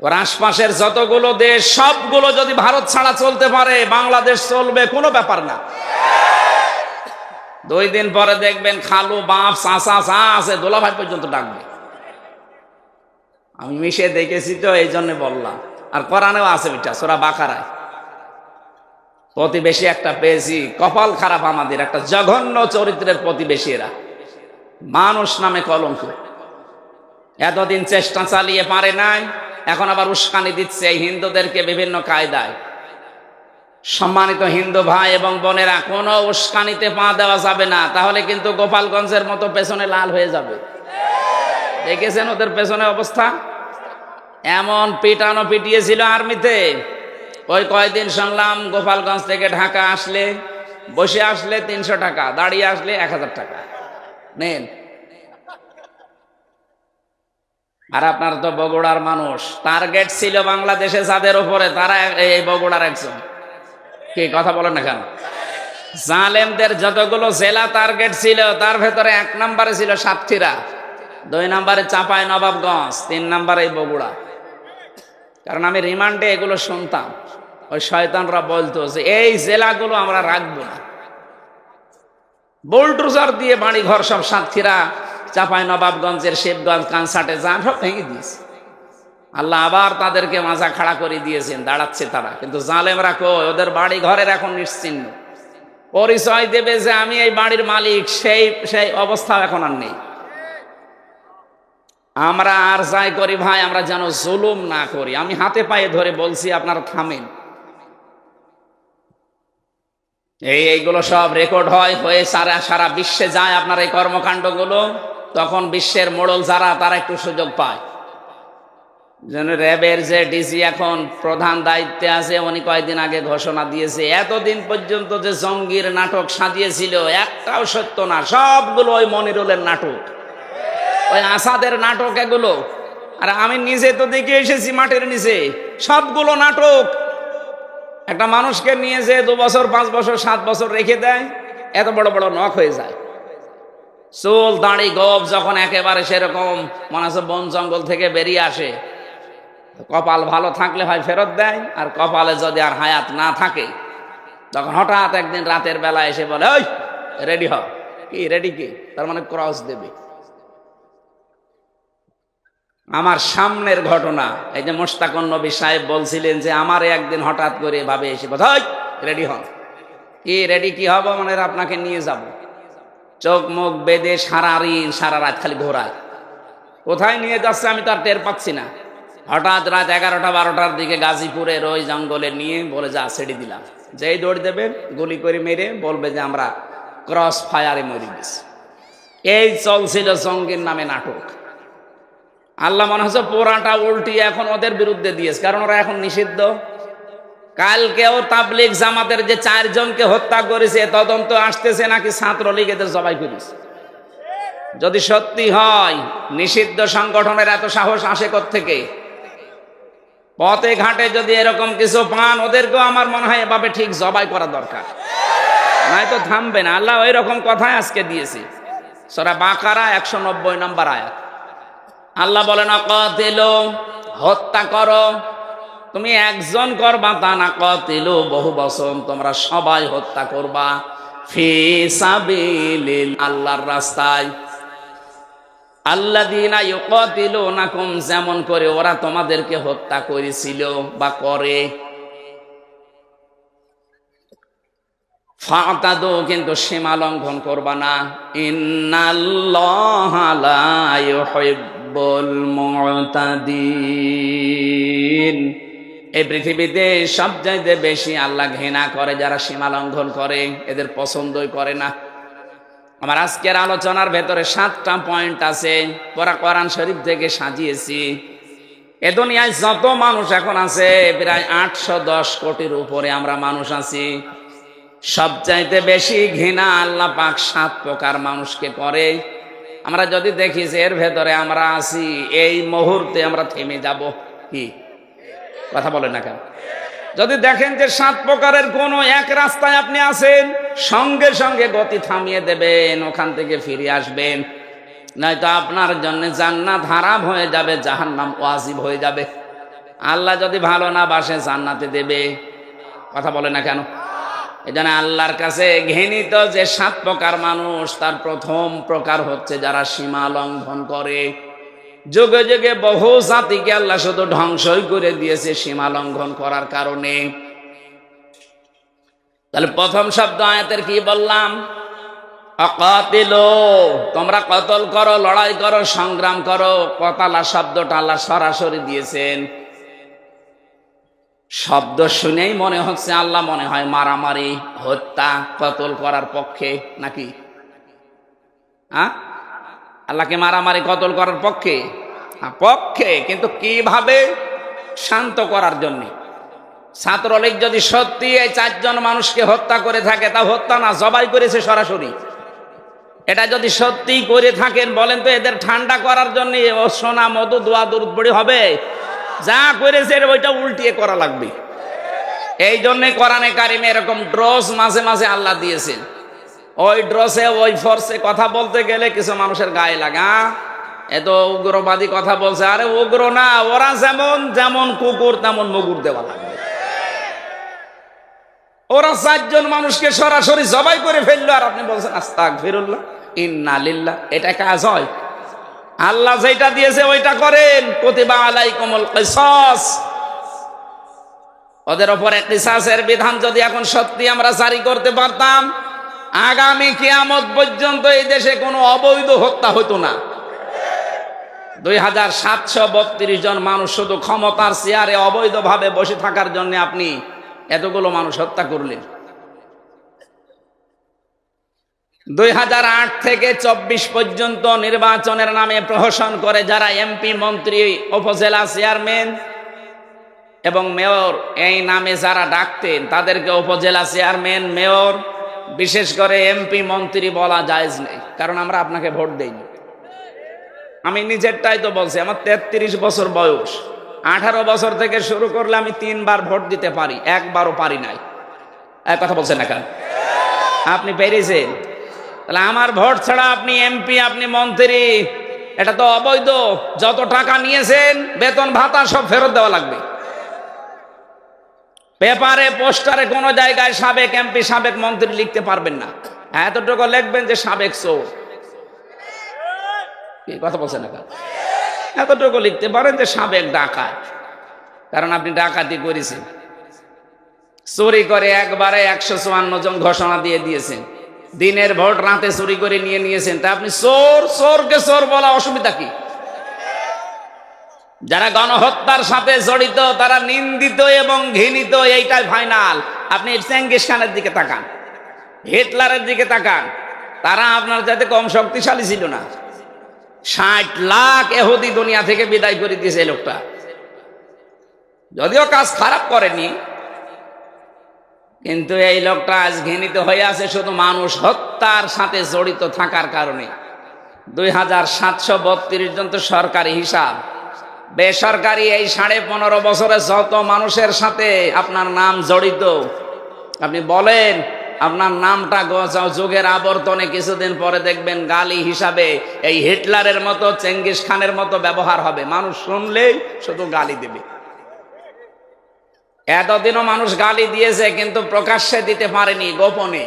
ওর আশপাশের যতগুলো দেশ সবগুলো যদি ভারত ছাড়া চলতে পারে, বাংলাদেশ চলবে, কোনো ব্যাপার না। 2 দিন পরে দেখবেন খালু, বাপ, চাচা যা আছে দোলাভাই পর্যন্ত ডাকবে। আমি মিশে দেখেছি তো, এই জন্য বললাম। আর কোরআনেও আছে এটা, সূরা বাকারায়। প্রতিবেশী একটা পেয়েছি, কপাল খারাপ আমাদের, একটা জঘন্য চরিত্রের প্রতিবেশী এরা, মানুষ নামে কলঙ্ক। এতদিন চেষ্টা চালিয়ে পারে নাই, এখন আবার উস্কানি দিচ্ছে এই হিন্দুদেরকে বিভিন্ন কায়দায়। সম্মানিত হিন্দু ভাই এবং বোনেরা, কোনো উস্কানিতে পা দেওয়া যাবে না, তাহলে কিন্তু গোপালগঞ্জের মতো পেছনে লাল হয়ে যাবে। দেখেছেন ওদের পেছনে অবস্থা? এমন পিটানো পিটিয়েছিল আর্মিতে। ওই কয়দিন শুনলাম গোপালগঞ্জ থেকে ঢাকা আসলে, বসে আসলে 300 টাকা, দাঁড়িয়ে আসলে 1000 টাকা নেন। আর আপনার তো বগুড়ার মানুষ, টার্গেট ছিল বাংলাদেশে যাদের উপরে, তারা এই বগুড়ার একজন। কি কথা বলেন না কেন? জালেমদের যতগুলো জেলা টার্গেট ছিল, তার ভেতরে 1 নম্বরে ছিল সাতক্ষীরা, 2 নম্বরে চাঁপাই নবাবগঞ্জ, 3 নম্বরে বগুড়া। কারণ আমি রিমান্ডে এগুলো শুনতাম, ওই শয়তানরা বলতো যে এই জেলাগুলো আমরা রাখবো না। বুলডোজার দিয়ে বাড়ি ঘর সব সাতক্ষীরা, চাঁপাই নবাবগঞ্জের শিবগঞ্জ, কানসাটে যান সব ভেঙে দিয়েছে। আল্লাহ আবার তাদেরকে মাজা খাড়া করে দিয়েছেন, দাঁড়াচ্ছে তারা। কিন্তু জালেমরা কই, ওদের বাড়ি ঘরের এখন নিশ্চিহ্ন। পরিচয় দেবে যে আমি এই বাড়ির মালিক, সেই অবস্থা এখন আর নেই। আমরা আর যাই করি ভাই, আমরা যেন জুলুম না করি। আমি হাতে পায়ে ধরে বলছি, আপনারা থামেন। এইগুলো সব রেকর্ড হয়ে সারা বিশ্বে যায় আপনার এই কর্মকাণ্ডগুলো। তখন বিশ্বের মোড়ল যারা, তারা একটু সুযোগ পায়। যেন র্যাবের যে ডিজি এখন প্রধান দায়িত্বে আছে, উনি কয়েকদিন আগে ঘোষণা দিয়েছে, এতদিন পর্যন্ত যে জঙ্গির নাটক সাজিয়েছিল একটাও সত্য না, সবগুলো ওই মনিরুলের নাটক, ওই আসাদের নাটক এগুলো। আর আমি নিজে তো দেখে এসেছি মাঠের নিচে, সবগুলো নাটক। একটা মানুষকে নিয়ে যে 2 বছর 5 বছর 7 বছর রেখে দেয়, এত বড় বড় নখ হয়ে যায়। চুল দাড়ি গোপ যখন একেবারে সেরকম মনে হচ্ছে বন জঙ্গল থেকে বেরিয়ে আসে, কপাল ভালো থাকলে হয় ফেরত দেয়, আর কপালে যদি আর হায়াত না থাকে, তখন হঠাৎ একদিন রাতের বেলা এসে বলে, ওই রেডি হ। কি রেডি? কি তার মানে ক্রস দেবে। আমার সামনের ঘটনা, এই যে মোশতাকুন নবী সাহেব বলছিলেন যে আমারে একদিন হঠাৎ করে ভাবে এসে বলে, ওই রেডি হন। কি রেডি? কি হবো? মানে আপনাকে নিয়ে যাব। চোখ মুখ বেঁধে সারা রাত খালি ঘোরায়। কোথায় নিয়ে যাচ্ছে আমি তো আর টের পাচ্ছি না। হঠাৎ রাত 11টা 12টার দিকে গাজীপুরের ওই জঙ্গলে নিয়ে বলে, যা ছেড়ে দিলাম। যেই দৌড় দেবেন গুলি করে মেরে বলবে যে আমরা ক্রস ফায়ারে মরে গেছি। এই চলছিল জঙ্গির নামে নাটক। আল্লাহ মনে হচ্ছে পোড়াটা উল্টিয়ে এখন ওদের বিরুদ্ধে দিয়েছে, কারণ ওরা এখন নিষিদ্ধ। কালকেও তাবলিগ জামাতের যে 4 জনকে হত্যা করেছে, তদন্ত আসতেছে নাকি ছাত্রলীগ এদের জবাই করেছে। যদি সত্যি হয়, নিষিদ্ধ সংগঠনের এত সাহস আসে কোত্থেকে? পথে ঘাটে যদি এরকম কিছু পান, ওদেরকেও আমার মনে হয় এভাবে ঠিক জবাই করা দরকার, নাই তো থামবে না। আল্লাহ ওই রকম কথাই আজকে দিয়েছে। সূরা বাকারা 190 নম্বর আয়াত। আল্লাহ বলেন, কাতিলু, হত্যা করো। তুমি একজন করবা তা না, কাতিলু বহু বচন, তোমরা সবাই হত্যা করবা। ফি সাবিলিল, আল্লাহর রাস্তায়। আল্লাযীনা ইউকাতিলুনাকুম, যেমন করে ওরা তোমাদেরকে হত্যা করেছিল বা করে। ফাতাদু, কিন্তু সীমা লঙ্ঘন করবা না। ইন্নাল্লাহা লা ইউহিব্বুল মুতাদিন, এই পৃথিবীতে সবচাইতে বেশি আল্লাহ ঘৃণা করে যারা সীমা লঙ্ঘন করে, এদের পছন্দই করে না। আমার আজকের আলোচনার ভেতরে 7টা পয়েন্ট আছে, পুরা কোরআন শরীফ থেকে সাজিয়েছি। এ দুনিয়ায় যত মানুষ এখন আছে প্রায় 810 কোটির উপরে আমরা মানুষ আছি। সবচাইতে বেশি ঘৃণা আল্লাহ পাক 7 প্রকার মানুষকে করে। আমরা যদি দেখি যে এর ভেতরে আমরা আছি, এই মুহূর্তে আমরা থেমে যাব। কি কথা বলেন না কেন? যদি দেখেন যে 7 প্রকারের কোন এক রাস্তায় আপনি আছেন, সঙ্গে সঙ্গে গতি থামিয়ে দেবেন, ওখান থেকে ফিরে আসবেন, নয়তো আপনার জন্য জান্নাত হারাম হয়ে যাবে, জাহান্নাম ওয়াজিব হয়ে যাবে। আল্লাহ যদি ভালো না বাসে জান্নাতে দেবে। কথা বলে না কেন? এজন্য আল্লাহর কাছে ঘৃণিত যে 7 প্রকার মানুষ, তার প্রথম প্রকার হচ্ছে যারা সীমা লঙ্ঘন করে। যুগে যুগে বহু জাতিকে আল্লাহ শুধু ধ্বংসই করে দিয়েছে সীমা লঙ্ঘন করার কারণে। তাহলে প্রথম শব্দ আয়াতের কি বললাম? অকাতিলো, তোমরা কতল করো, লড়াই করো, সংগ্রাম করো। কতালা শব্দটা আল্লাহ সরাসরি দিয়েছেন। শব্দ শুনেই মনে হচ্ছে আল্লাহ মনে হয় মারামারি, হত্যা, কতল করার পক্ষে নাকি? আল্লাহকে মারামারি কতল করার পক্ষে? পক্ষে, কিন্তু কিভাবে? শান্ত করার জন্য। ছাত্রলীগ যদি সত্যি এই 4 জন মানুষকে হত্যা করে থাকে, তা হত্যা না, জবাই করেছে সরাসরি। এটা যদি সত্যি করে থাকেন, বলেন তো এদের ঠান্ডা করার জন্য সোনা মধু দোয়া দরুদ পড়ি হবে? যা করেছে ওইটা উল্টিয়ে করা লাগবে। এই জন্যে কোরআনে কারিমে এরকম ড্রস মাঝে মাঝে আল্লাহ দিয়েছেন। ওই ড্রসে ওই ফোর্সে কথা বলতে গেলে কিছু মানুষের গায়ে লাগা, এত উগ্রবাদী কথা বলছে। আরে উগ্র না, ওরা যেমন যেমন কুকুর তেমন মুগুর দেওয়া লাগবে। ওরা 4 জন মানুষকে সরাসরি জবাই করে ফেললো, আর আপনি বলছেন আস্তাগফিরুল্লাহ ইন্না লিল্লাহ। এটা কাজ হয়? আল্লাহ যেটা দিয়েছে ওইটা করেন। কুতিবা আলাইকুমুল কিসাস, ওদের উপরে কিসাসের বিধান যদি এখন সত্যি আমরা জারি করতে পারতাম, আগামী কিয়ামত পর্যন্ত এই দেশে কোনো অবৈধ হত্যা হতো না। 2732 জন মানুষ শুধু ক্ষমতার চেয়ারে অবৈধভাবে বসে থাকার জন্য আপনি এতগুলো মানুষ হত্যা করলেন। 2008 থেকে 24 পর্যন্ত নির্বাচনের নামে প্রহসন করে যারা এমপি, মন্ত্রী, উপজেলা চেয়ারম্যান এবং মেয়র এই নামে যারা ডাকতেন, তাদেরকে উপজেলা চেয়ারম্যান, মেয়র, বিশেষ করে এমপি, মন্ত্রী বলা জায়েজ নেই, কারণ আমরা আপনাকে ভোট দেইনি। আমি নিজেরটাই তো বলছি, আমার 33 বছর বয়স। 18 বছর থেকে শুরু করলে আমি 3 বার ভোট দিতে পারি, একবারও পারি নাই। এক কথা বলছেন না কেন? আপনি পেরেছেন? তাহলে আমার ভোট ছাড়া আপনি এমপি, আপনি মন্ত্রী, এটা তো অবৈধ। যত টাকা নিয়েছেন, বেতন ভাতা সব ফেরত দেওয়া লাগবে। পেপারে, পোস্টারে কোনো জায়গায় সাবেক এমপি, সাবেক মন্ত্রী লিখতে পারবেন না। এতটুকু লিখবেন যে সাবেক চোর। কি কথা বলছেন না? এতটুকু লিখতে পারেন যে সাবেক ডাকাত, কারণ আপনি ডাকাতি করেছেন। চুরি করে একবারে 154 জন ঘোষণা দিয়ে দিয়েছেন। দিনের ভোট রাতে চুরি করে নিয়ে নিয়েছেন, তা আপনি চোর। চোরকে চোর বলা অসুবিধা কি? যারা গণহত্যার সাথে জড়িত তারা নিন্দিত এবং ঘৃণিত, এইটাই ফাইনাল। আপনি চেঙ্গিস খানের দিকে তাকান, হিটলারের দিকে তাকান, তারা আপনার যাতে কম শক্তিশালী ছিল না। 60 লাখ ইহুদি দুনিয়া থেকে বিদায় করে দিয়েছে এই লোকটা। যদিও কাজ খারাপ করেনি, কিন্তু এই লোকটা আজ ঘৃণিত হয়ে আছে শুধু মানুষ হত্যার সাথে জড়িত থাকার কারণে। 2732 জন তো সরকারি হিসাব। বেসরকারি এই 15.5 বছরে যত মানুষের সাথে আপনার নাম জড়িত, আপনি বলেন আপনার নামটা যুগের আবর্তনে কিছুদিন পরে দেখবেন গালি হিসাবে এই হিটলারের মতো, চেঙ্গিস খানের মতো ব্যবহার হবে। মানুষ শুনলেই শুধু গালি দেবে। এতদিনও মানুষ গালি দিয়েছে, কিন্তু প্রকাশ্যে দিতে পারেনি, গোপনে।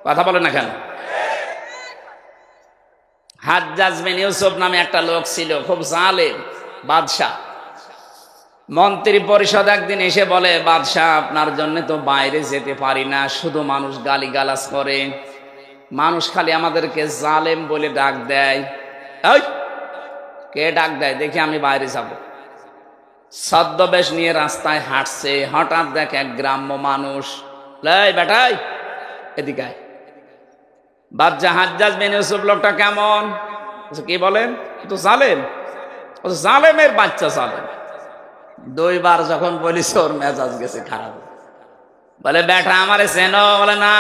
কথা বলে না কেন? হাজ্জাজ বিন ইউসুফ নামে একটা লোক ছিল, খুব জালেম বাদশাহ। মন্ত্রী পরিষদ একদিন এসে বলে, বাদশাহ আপনার জন্য তো বাইরে যেতে পারি না, শুধু মানুষ গালিগালাজ করে, মানুষ খালি আমাদেরকে জালেম বলে ডাক দেয়। এই কে ডাক দেয় দেখি, আমি বাইরে যাব। ছদ্মবেশ নিয়ে রাস্তায় হাঁটছে, হঠাৎ দেখ এক গ্রাম্য মানুষ, লাই বেটাই এদিকে আয়। বাদশা হাজ্জাজ বিন ইউসুফ লোকটা কেমন? কি বলেন? তো জালেম, জালেমের বাচ্চা জালেম। দুইবার যখন বলিস ওর মেজাজ গেছে খারাপ। বলে বেটা আমারে চেনো? বলে না,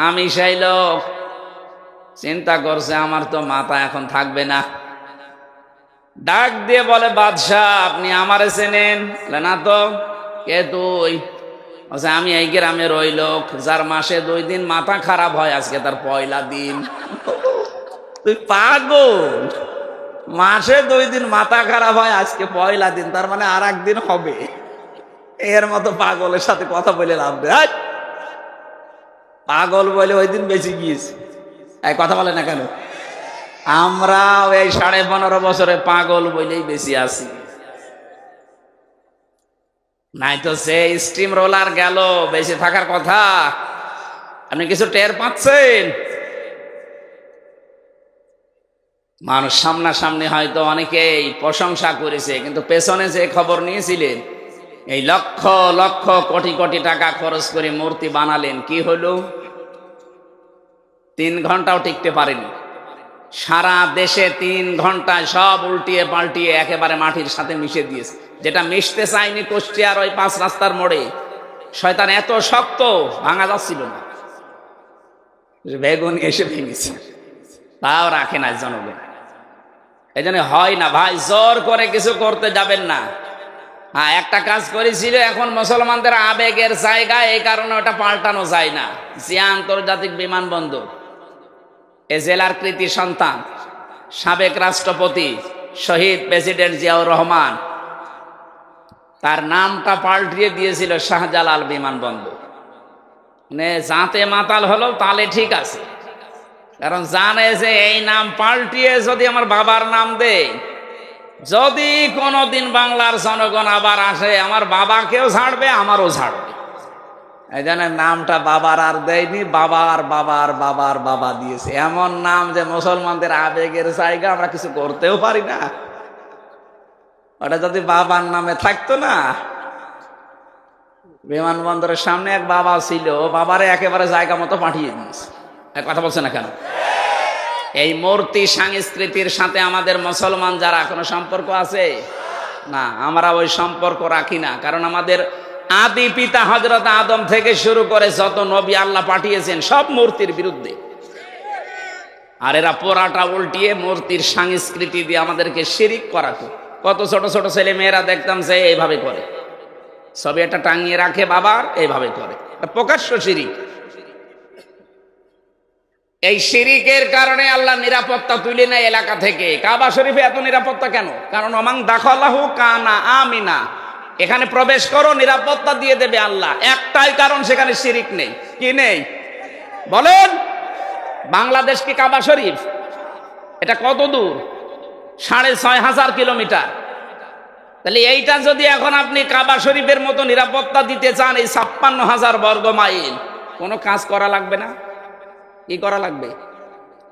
আমি সেই লোক। চিন্তা করছে আমার তো মাথা এখন থাকবে না। ডাক দিয়ে বলে বাদশাহ আপনি আমারে চেনেন? বলে না তো। কে তুই? বলছে আমি এই গ্রামের ওই লোক যার মাসে 2 দিন মাথা খারাপ হয়, আজকে তার পয়লা দিন। তুই পাগল? মাসে 2 দিন মাথা খারাপ হয়, আজকে পয়লা দিন, তার মানে আর একদিন হবে। এর মতো পাগলের সাথে কথা বলে লাভ নেই। পাগল বলে ওই দিন বেঁচে গিয়েছে। এই কথা বলে না কেন? আমরা এই 15.5 বছরে পাগল বলেই বেশি আছি। নাই তো সে স্টিম রোলার গেল, বেঁচে থাকার কথা। আপনি কিছু টের পাচ্ছেন? মানুষ সামনাসামনি হয়তো অনেকেই প্রশংসা করেছে, কিন্তু পেছনে যে খবর নিয়েছিলেন, এই লক্ষ লক্ষ কোটি কোটি টাকা খরচ করে মূর্তি বানালেন, কি হলো? 3 ঘন্টাও টিকতে পারেনি। সারা দেশে 3 ঘন্টায় সব উল্টিয়ে পাল্টিয়ে একেবারে মাটির সাথে মিশে দিয়েছে। যেটা মিশতে চায়নি কুষ্টিয়ার ওই 5 রাস্তার মোড়ে, শয়তান এত শক্ত ভাঙা যাচ্ছিল না, বেগুন এসে ভেঙেছে, তাও রাখে না জনগণ। এই জন্য হয় না ভাই, জোর করে কিছু করতে যাবেন না। হ্যাঁ, একটা কাজ করেছিল, এখন মুসলমানদের আবেগের জায়গা, এই কারণে ওটা পাল্টানো যায় না। জিয়া আন্তর্জাতিক বিমানবন্দর, এ জেলার কৃতি সন্তান সাবেক রাষ্ট্রপতি শহীদ প্রেসিডেন্ট জিয়াউর রহমান, তার নামটা পাল্টিয়ে দিয়েছিল শাহজালাল বিমানবন্দর। মানে যাতে মাতাল হলো তাহলে ঠিক আছে, কারণ জানে যে এই নাম পাল্টিয়ে যদি আমার বাবার নাম দেয়, যদি কোনোদিন বাংলার জনগণ আবার আসে, আমার বাবাকেও ছাড়বে, আমারও ছাড়বে। এই জন্য নামটা বাবার আর দেয়নি, বাবার বাবার বাবার বাবা দিয়েছে। এমন নাম যে মুসলমানদের আবেগের জায়গা, আমরা কিছু করতেও পারি না। ওটা যদি বাবার নামে থাকতো না। বিমানবন্দরের সামনে এক বাবা ছিল, বাবারে একেবারে জায়গা মতো পাঠিয়ে দিয়েছে। কথা বলছে না কেন? এই মূর্তি সংস্কৃতির সাথে আমাদের মুসলমান যারা কোনো সম্পর্ক আছে না, আমরা ওই সম্পর্ক রাখি না। কারণ আমাদের আদি পিতা হযরত আদম থেকে শুরু করে যত নবী আল্লাহ পাঠিয়েছেন, সব মূর্তির বিরুদ্ধে। আর এরা পোড়াটা উল্টিয়ে মূর্তির সংস্কৃতি দিয়ে আমাদেরকে শিরিক করাতো। কত ছোট ছোট ছেলে মেয়েরা দেখতাম যে এইভাবে করে, সবে এটা টাঙিয়ে রাখে বাবার, এইভাবে করে, প্রকাশ্য শিরিক। এই শিরিকের কারণে আল্লাহ নিরাপত্তা তুলে নেয় এলাকা থেকে। কাবা শরীফে এত নিরাপত্তা কেন? কারণ ওমান দাখালাহু কানা আমিনা, এখানে প্রবেশ করো, নিরাপত্তা দিয়ে দেবে আল্লাহ। একটাই কারণ, সেখানে শিরিক নেই। কি নেই বলেন? বাংলাদেশ কি কাবা শরীফ? এটা কত দূর? 6500 কিলোমিটার। তাহলে এইটা যদি এখন আপনি কাবা শরীফের মতো নিরাপত্তা দিতে চান, এই 56,000 বর্গ মাইল, কোনো কাজ করা লাগবে না। কি করা লাগবে?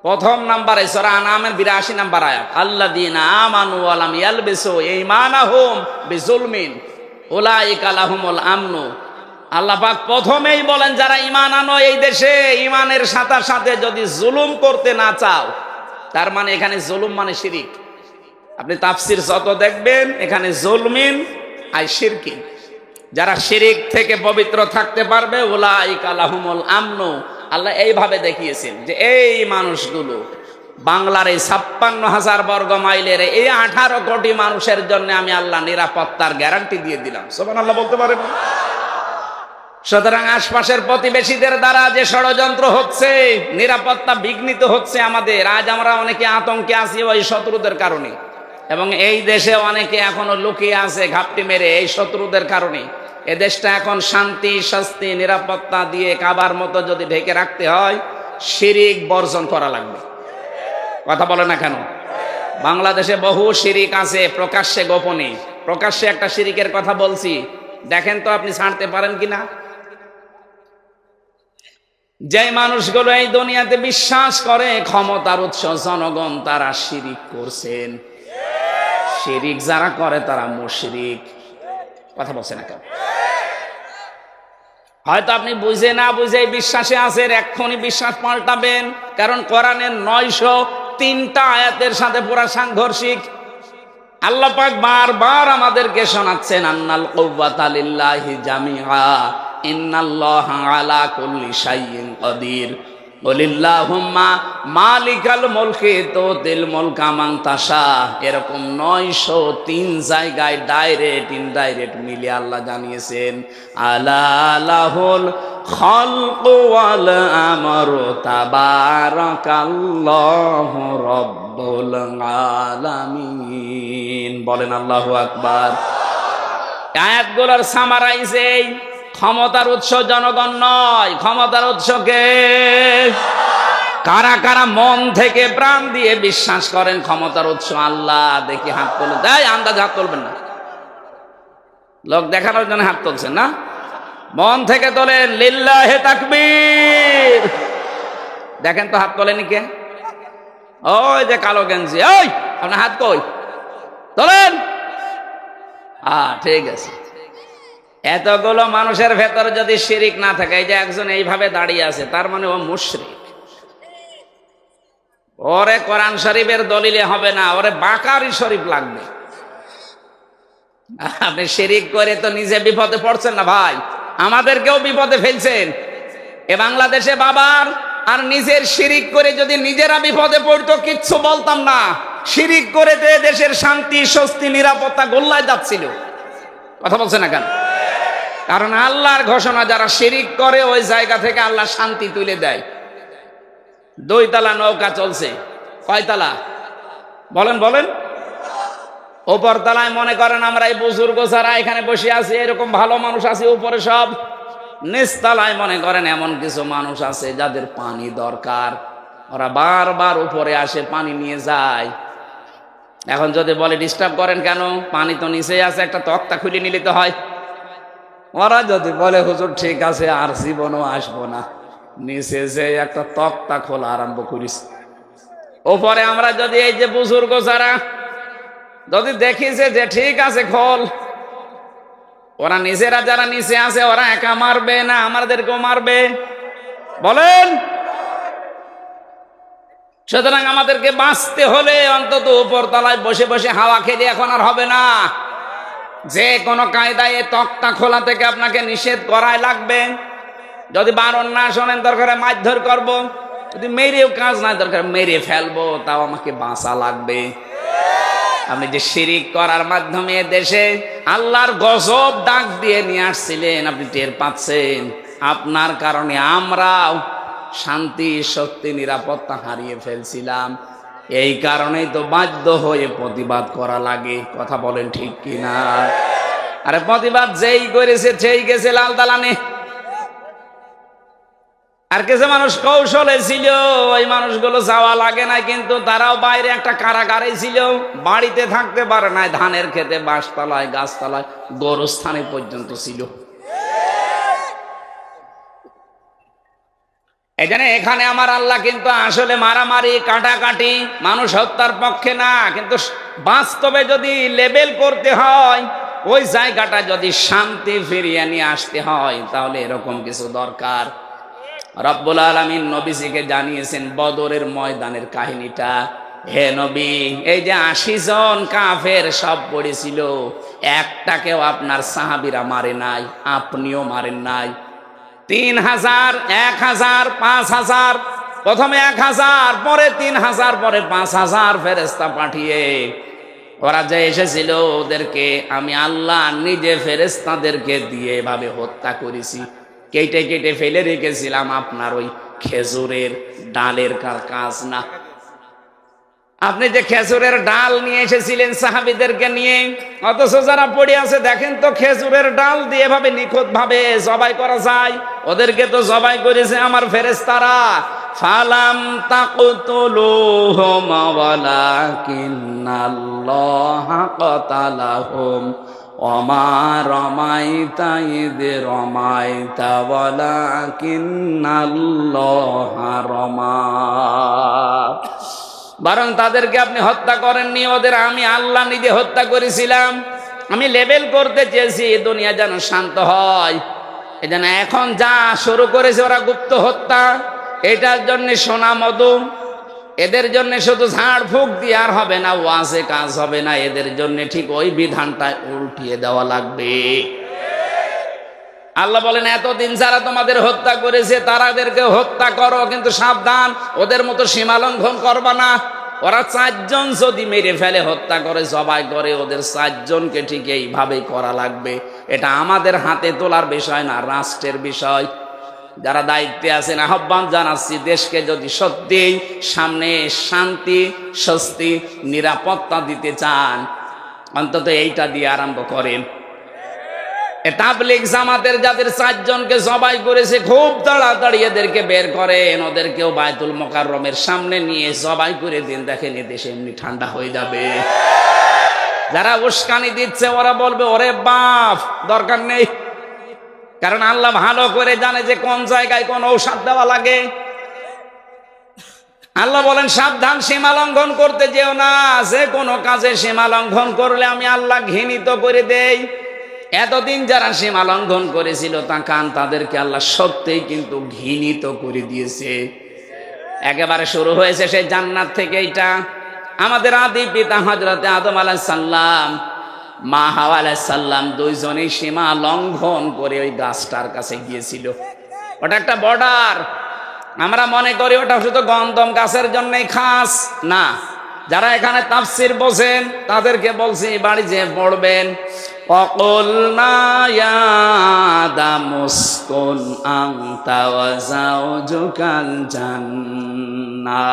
প্রথম নাম্বারে সূরা আনামের 82 নাম্বার আয়াত, আল্লাযীনা আমানু ওয়া লাম ইয়ালবিসু ঈমানাহুম বিজুলমিন উলাইকা লাহুমুল আমনু। আল্লাহ পাক প্রথমেই বলেন, যারা ঈমান আনো এই দেশে, ঈমানের সাথে সাথে যদি জুলুম করতে না চাও, তার মানে এখানে জুলুম মানে শিরিক। আপনি তাফসির যত দেখবেন, এখানে জুলমিন আর শিরকি। যারা শিরিক থেকে পবিত্র থাকতে পারবে, উলাইকা লাহুমুল আমনু, আল্লাহ এইভাবে দেখিয়েছেন যে এই মানুষগুলো, বাংলার এই 56,000 বর্গ মাইলের এই 18 কোটি মানুষের জন্য আমি আল্লাহ নিরাপত্তার গ্যারান্টি দিয়ে দিলাম। সুবহানাল্লাহ বলতে পারেন? সুতরাং আশপাশের প্রতিবেশীদের দ্বারা যে ষড়যন্ত্র হচ্ছে, নিরাপত্তা বিঘ্নিত হচ্ছে আমাদের, আজ আমরা অনেকে আতঙ্কে আছি ওই শত্রুদের কারণে, এবং এই দেশে অনেকে এখনো লুকিয়ে আছে ঘাপটি মেরে এই শত্রুদের কারণে। এ দেশটা এখন শান্তি, স্বস্তি, নিরাপত্তা দিয়ে কাবার মতো যদি ঢেকে রাখতে হয়, শিরিক বর্জন করা লাগবে। কথা বলে না কেন? বাংলাদেশে বহু শিরিক আছে, প্রকাশ্যে গোপনে। প্রকাশ্যে একটা শিরিকের কথা বলছি, দেখেন তো আপনি ছাড়তে পারেন কিনা। যে মানুষগুলো এই দুনিয়াতে বিশ্বাস করে ক্ষমতার উৎস জনগণ, তারা শিরিক করছেন। শিরিক যারা করে তারা মুশরিক। কথা বলছে না কেন? হয়তো আপনি বুঝে না বুঝে বিশ্বাসে আছেন, এক্ষুনি বিশ্বাস পাল্টাবেন, কারণ কোরআনের 903টা আয়াতের সাথে পুরা সাংঘর্ষিক। আল্লাহ পাক বারবার আমাদেরকে শোনাচ্ছেন আন্নাল কুওয়াতা লিল্লাহি জামিআ ইন্নাল্লাহা আলা কুল্লি শাইইন কাদির ওয়ালিল্লাহুম্মা মালিকাল মুলকি তুতিল মুলকা মান তাশা। এরকম 903 জায়গায় ডাইরেক্ট ইনডাইরেক্ট মিলে আল্লাহ জানিয়েছেন আলা লাহুল খালকু ওয়াল আমরু তাবারাকাল্লাহু রাব্বুল আলামিন। বলেন আল্লাহু আকবার। আয়াতগুলোর সামারাইজ এই, ক্ষমতার উৎস জনগণ নয়, ক্ষমতার উৎসকে কারা কারা মন থেকে প্রাণ দিয়ে বিশ্বাস করেন ক্ষমতার উৎস আল্লাহ? দেখি হাত তুলে দেয়, আন্দাজ হাত তুলবেন না, লোক দেখানোর জন্য হাত তুলছেন না, মন থেকে তোলেন। লিল্লাহে তাকবীর। দেখেন তো হাত তোলেনি কে? ওই যে কালো গেঞ্জি, ওই আপনার হাত কই? তোলেন। ঠিক আছে। এতগুলো মানুষের ভেতরে যদি শিরিক না থাকে, এই যে একজন এইভাবে দাঁড়িয়ে আছে, তার মানে ও মুশরিক। ওরে কোরআন শরীফের দলিলে হবে না, ওরে বাকারি শরীফ লাগবে। আপনি শিরিক করে তো নিজে বিপদে পড়ছেন না ভাই, আমাদেরকেও বিপদে ফেলছেন। এ বাংলাদেশে বাবার আর নিজের শিরিক করে যদি নিজেরা বিপদে পড়তো কিচ্ছু বলতাম না। শিরিক করে দেশের শান্তি, স্বস্তি, নিরাপত্তা গোল্লায় যাচ্ছিল। কথা বলছে না কেন? কারণ আল্লাহর ঘোষণা, যারা শিরিক করে ওই জায়গা থেকে আল্লাহ শান্তি তুলে দেয়। 2 তলা নৌকা চলছে, কয় তলা বলেন বলেন? উপর তলায় মনে করেন আমরা এই বুজুর্গ যারা এখানে বসে আছি, এরকম ভালো মানুষ আছে উপরে সব। নিচতলায় মনে করেন এমন কিছু মানুষ আছে যাদের পানি দরকার, ওরা বারবার উপরে আসে পানি নিয়ে যায়। এখন যদি বলে ডিস্টার্ব করেন কেন, পানি তো নিচে আছে, একটা তক্তা খুলে নিলে তো হয়। ওরা যদি বলে হুজুর ঠিক আছে আর জীবনও আসবো না, নিচে যে একটা তক্তা খোলা আরম্ভ করিস। ওপরে আমরা যদি এই যে বুজুর্গ যারা যদি দেখিছে যে ঠিক আছে খোল, ওরা নিজেরা যারা নিচে আছে ওরা একা মারবে না আমাদেরকেও মারবে? বলেন। সুতরাং আমাদেরকে বাঁচতে হলে অন্তত উপর তলায় বসে বসে হাওয়া খেলে এখন আর হবে না। যে কোনো কায়দায় তক্তা খোলা থেকে আপনাকে নিষেধ করাই লাগবে। যদি বারণ না শোনেন দরকার মারধর করব, যদি মেরেও কাজ নাই দরকার মেরে ফেলবো, তাও আমাকে বাঁচা লাগবে। আপনি যে শিরিক করার মাধ্যমে দেশে আল্লাহর গজব ডাক দিয়ে নিয়ে আসছিলেন, আপনি টের পাচ্ছেন। আপনার কারণে আমরাও শান্তি, শক্তি, নিরাপত্তা হারিয়ে ফেলছিলাম। এই কারণেই তো বাধ্য হয়ে প্রতিবাদ করা লাগে। কথা বলেন ঠিক কিনা? আরে প্রতিবাদ যেই করেছে সেই গেছে লাল দালানে, আর কিছু মানুষ কৌশলে ছিল, ওই মানুষগুলো যাওয়া লাগে না, কিন্তু তারাও বাইরে একটা কারাগারে ছিল, বাড়িতে থাকতে পারে না, ধানের খেতে, বাঁশতলায়, গাছতলায়, গোরস্থানে পর্যন্ত ছিল। এই জন্য এখানে আমার আল্লাহ কিন্তু আসলে মারামারি, কাটাকাটি, মানুষ হত্যার পক্ষে না, কিন্তু বাস্তবে যদি লেবেল করতে হয়, ওই জায়গাটা যদি শান্তি ফিরিয়ে নিয়ে আসতে হয়, তাহলে এরকম কিছু দরকার। রব্বুল আলামিন নবীজিকে জানিয়েছেন বদরের ময়দানের কাহিনীটা। হে নবী, এই যে 80 জন কাফের সব পড়েছিল, একটাকেও আপনার সাহাবীরা মারে নাই, আপনিও মারেন নাই। 3000, 1000, 5000, প্রথমে 1000, পরে 3000, পরে 5000 ফেরেশতা পাঠিয়ে ওরা যে এসেছিল, ওদেরকে আমি আল্লাহ নিজে ফেরেশতাদেরকে দিয়ে এভাবে হত্যা করেছি। কেটে কেটে ফেলে রেখেছিলাম, আপনার ওই খেজুরের ডালের কাজ না। আপনি যে খেজুরের ডাল নিয়ে এসেছিলেন সাহাবীদেরকে নিয়ে, অথচ যারা পড়ে আছে দেখেন তো খেজুরের ডাল দিয়ে এভাবে নিখুঁত ভাবে জবাই করা যায়। ওদেরকে তো জবাই করেছে আমার ফেরেশতারা। ফালাম তাকতুলুহুম ওয়ালাকিন্নাল্লাহা কাতালাহুম ওমা রমাইতা ইয রমাইতা ওয়ালাকিন্নাল্লাহা রমা। বরং তাদেরকে আপনি হত্যা করেননি, ওদের আমি আল্লাহ নিজে হত্যা করেছিলাম। আমি লেবেল করতে চেয়েছি দুনিয়া যেন শান্ত হয়। এই জন্য এখন যা শুরু করেছে ওরা গুপ্ত হত্যা, এটার জন্য সোনা মধু, এদের জন্য শুধু ঝাড় ফুঁক দিয়ে আর হবে না, ওয়াজে কাজ হবে না, এদের জন্য ঠিক ওই বিধানটা উল্টিয়ে দেওয়া লাগবে। আল্লাহ বলেন এতদিন যারা তোমাদের হত্যা করেছে তারাদেরকে হত্যা করো, কিন্তু সাবধান ওদের মতো সীমা লঙ্ঘন করবা না। ওরা 4 জন যদি মেরে ফেলে, হত্যা করে, জবাই করে, ওদের 4 জনকে ঠিক এইভাবে করা লাগবে। এটা আমাদের হাতে তোলার বিষয় না, রাষ্ট্রের বিষয়। যারা দায়িত্বে আছেন আহ্বান জানাচ্ছি, দেশকে যদি সত্যি সামনে শান্তি, স্বস্তি, নিরাপত্তা দিতে চান, অন্তত এইটা দিয়ে আরম্ভ করেন। তাবলীগ জামাতের যাদের 4 জনকে জবাই করেছে, খুব তাড়াতাড়ি এদেরকে বের করেন, ওদেরকেও বায়তুল মোকাররমের সামনে নিয়ে জবাই করে দিন, দেখেন দেশে এমনি ঠান্ডা হয়ে যাবে। যারা উস্কানি দিচ্ছে ওরা বলবে ওরে বাপ, দরকার নেই, কারণ আল্লাহ ভালো করে জানে যে কোন জায়গায় কোন ঔষধ দেওয়া লাগে। আল্লাহ বলেন সাবধান, সীমা লঙ্ঘন করতে যেও না, যে কোনো কাজে সীমা লঙ্ঘন করলে আমি আল্লাহ ঘৃণিত করে দেই। এতদিন যারা সীমা লঙ্ঘন করেছিল তাদেরকে আল্লাহ সত্যিই কিন্তু ঘৃণিত করে দিয়েছে। একেবারে শুরু হয়েছে সেই জান্নাত থেকে। এটা আমাদের আদি পিতা হযরতে আদম আলাইহিস সালাম, মা হাওয়া আলাইহিস সালাম, দুইজনেই সীমা লঙ্ঘন করে ওই গাছটার কাছে গিয়েছিল। ওটা একটা বর্ডার। আমরা মনে করি ওটা শুধু গন্ধম গাছের জন্যই খাস, না। যারা এখানে তাফসীর বোঝেন তাদেরকে বলছি, বাড়ি যে পড়বেন, وَقُلْنَا يَا آدَمُ اسْكُنْ أَنْتَ وَزَوْجُكَ الْجَنَّةَ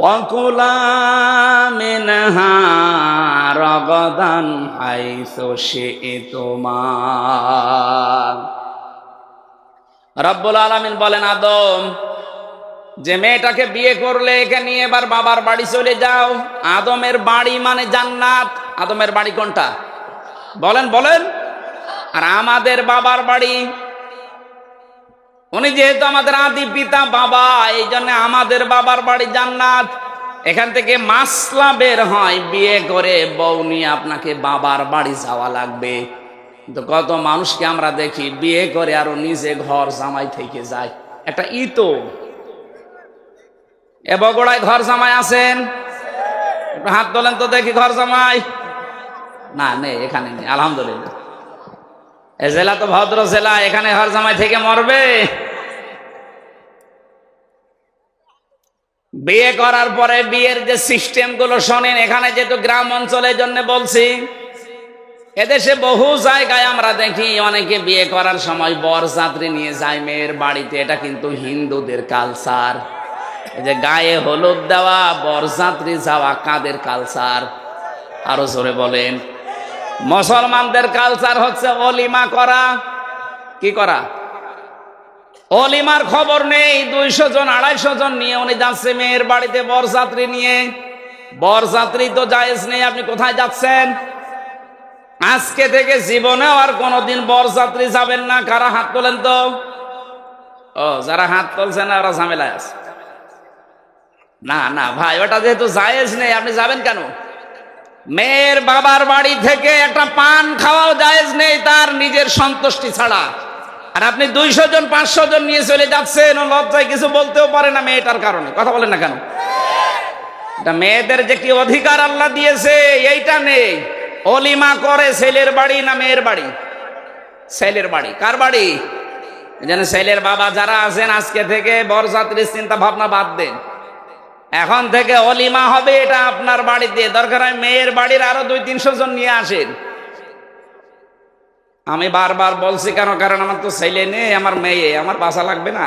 وَكُلَا مِنْهَا رَغَدًا حَيْثُ شِئْتُمَا। রব্বুল আলামিন বলেন, আদম, যে মেয়েটাকে বিয়ে করলে একে নিয়ে এবার বাবার বাড়ি চলে যাও। আদমের বাড়ি মানে জান্নাত। আদমের বাড়ি কোনটা বলেন বলেন? আর আমাদের বাবার বাড়ি, উনি যেহেতু আমাদের আদি পিতা বাবা, এই জন্য আমাদের বাবার বাড়ি জান্নাত। এখান থেকে মাসলা বের হয়, বিয়ে করে বউ নিয়ে আপনাকে বাবার বাড়ি যাওয়া লাগবে। কিন্তু কত মানুষকে আমরা দেখি বিয়ে করে আরো নিজে ঘর জামাই থেকে যায়। একটা ইতো এ বগুড়ায় ঘর জামাই আছেন? হাত তোলেন তো দেখি, ঘর জামাই। না, নেই, এখানে নেই, আলহামদুলিল্লাহ। এ জেলা তো ভদ্র জেলা, এখানে ঘর জামাই থেকে মরবে? বিয়ে করার পরে বিয়ের যে সিস্টেম গুলো শোনেন, এখানে যেহেতু গ্রাম অঞ্চলের জন্য বলছি, এদেশে বহু জায়গায় আমরা দেখি অনেকে বিয়ে করার সময় বরযাত্রী নিয়ে যায় মেয়ের বাড়িতে। এটা কিন্তু হিন্দুদের কালচার। এই যে গায়ে হলুদ দেওয়া, বরযাত্রী যাওয়া, কাদের কালচার? আরো জোরে বলেন। মুসলমানদের কালচার হচ্ছে অলিমা করা। কি করা? অলিমার খবর নেই। 200 জন 250 জন নিয়ে উনি যাচ্ছে মেয়ের বাড়িতে বরযাত্রী নিয়ে। বরযাত্রী তো জায়েজ নেই, আপনি কোথায় যাচ্ছেন? আজকে থেকে জীবনেও আর কোনোদিন বরযাত্রী যাবেন না। কারা হাত তোলেন তো? ও, যারা হাত তুলছেন না ওরা ঝামেলায় আছে। না না ভাই, ওটা যেহেতু জায়েজ নেই, আপনি যাবেন কেন? মেয়ের বাবার বাড়ি থেকে একটা পান খাওয়াও জায়েজ নেই তার নিজের সন্তুষ্টি ছাড়া। আর আপনি 200 জন 500 জন নিয়ে চলে যাচ্ছেন, ও লজ্জায় কিছু বলতেও পারে না মেয়েটার কারণে। কথা বলেন না কেন? এটা মেয়েদের যে কি অধিকার আল্লাহ দিয়েছে এইটা নেই। অলিমা করে ছেলের বাড়ি না মেয়ের বাড়ি? ছেলের বাড়ি। কার বাড়ি? যেন ছেলের বাবা যারা আছেন, আজকে থেকে বরযাত্রীর চিন্তা ভাবনা বাদ দেন। এখন থেকে অলিমা হবে এটা আপনার বাড়িতে। দরকার হয় মেয়ের বাড়ির আরো 200-300 জন নিয়ে আসেন। আমি বারবার বলছি কেন? কারণ আমার তো ছেলে নেই, আমার মেয়ে, আমার বাসা লাগবে না।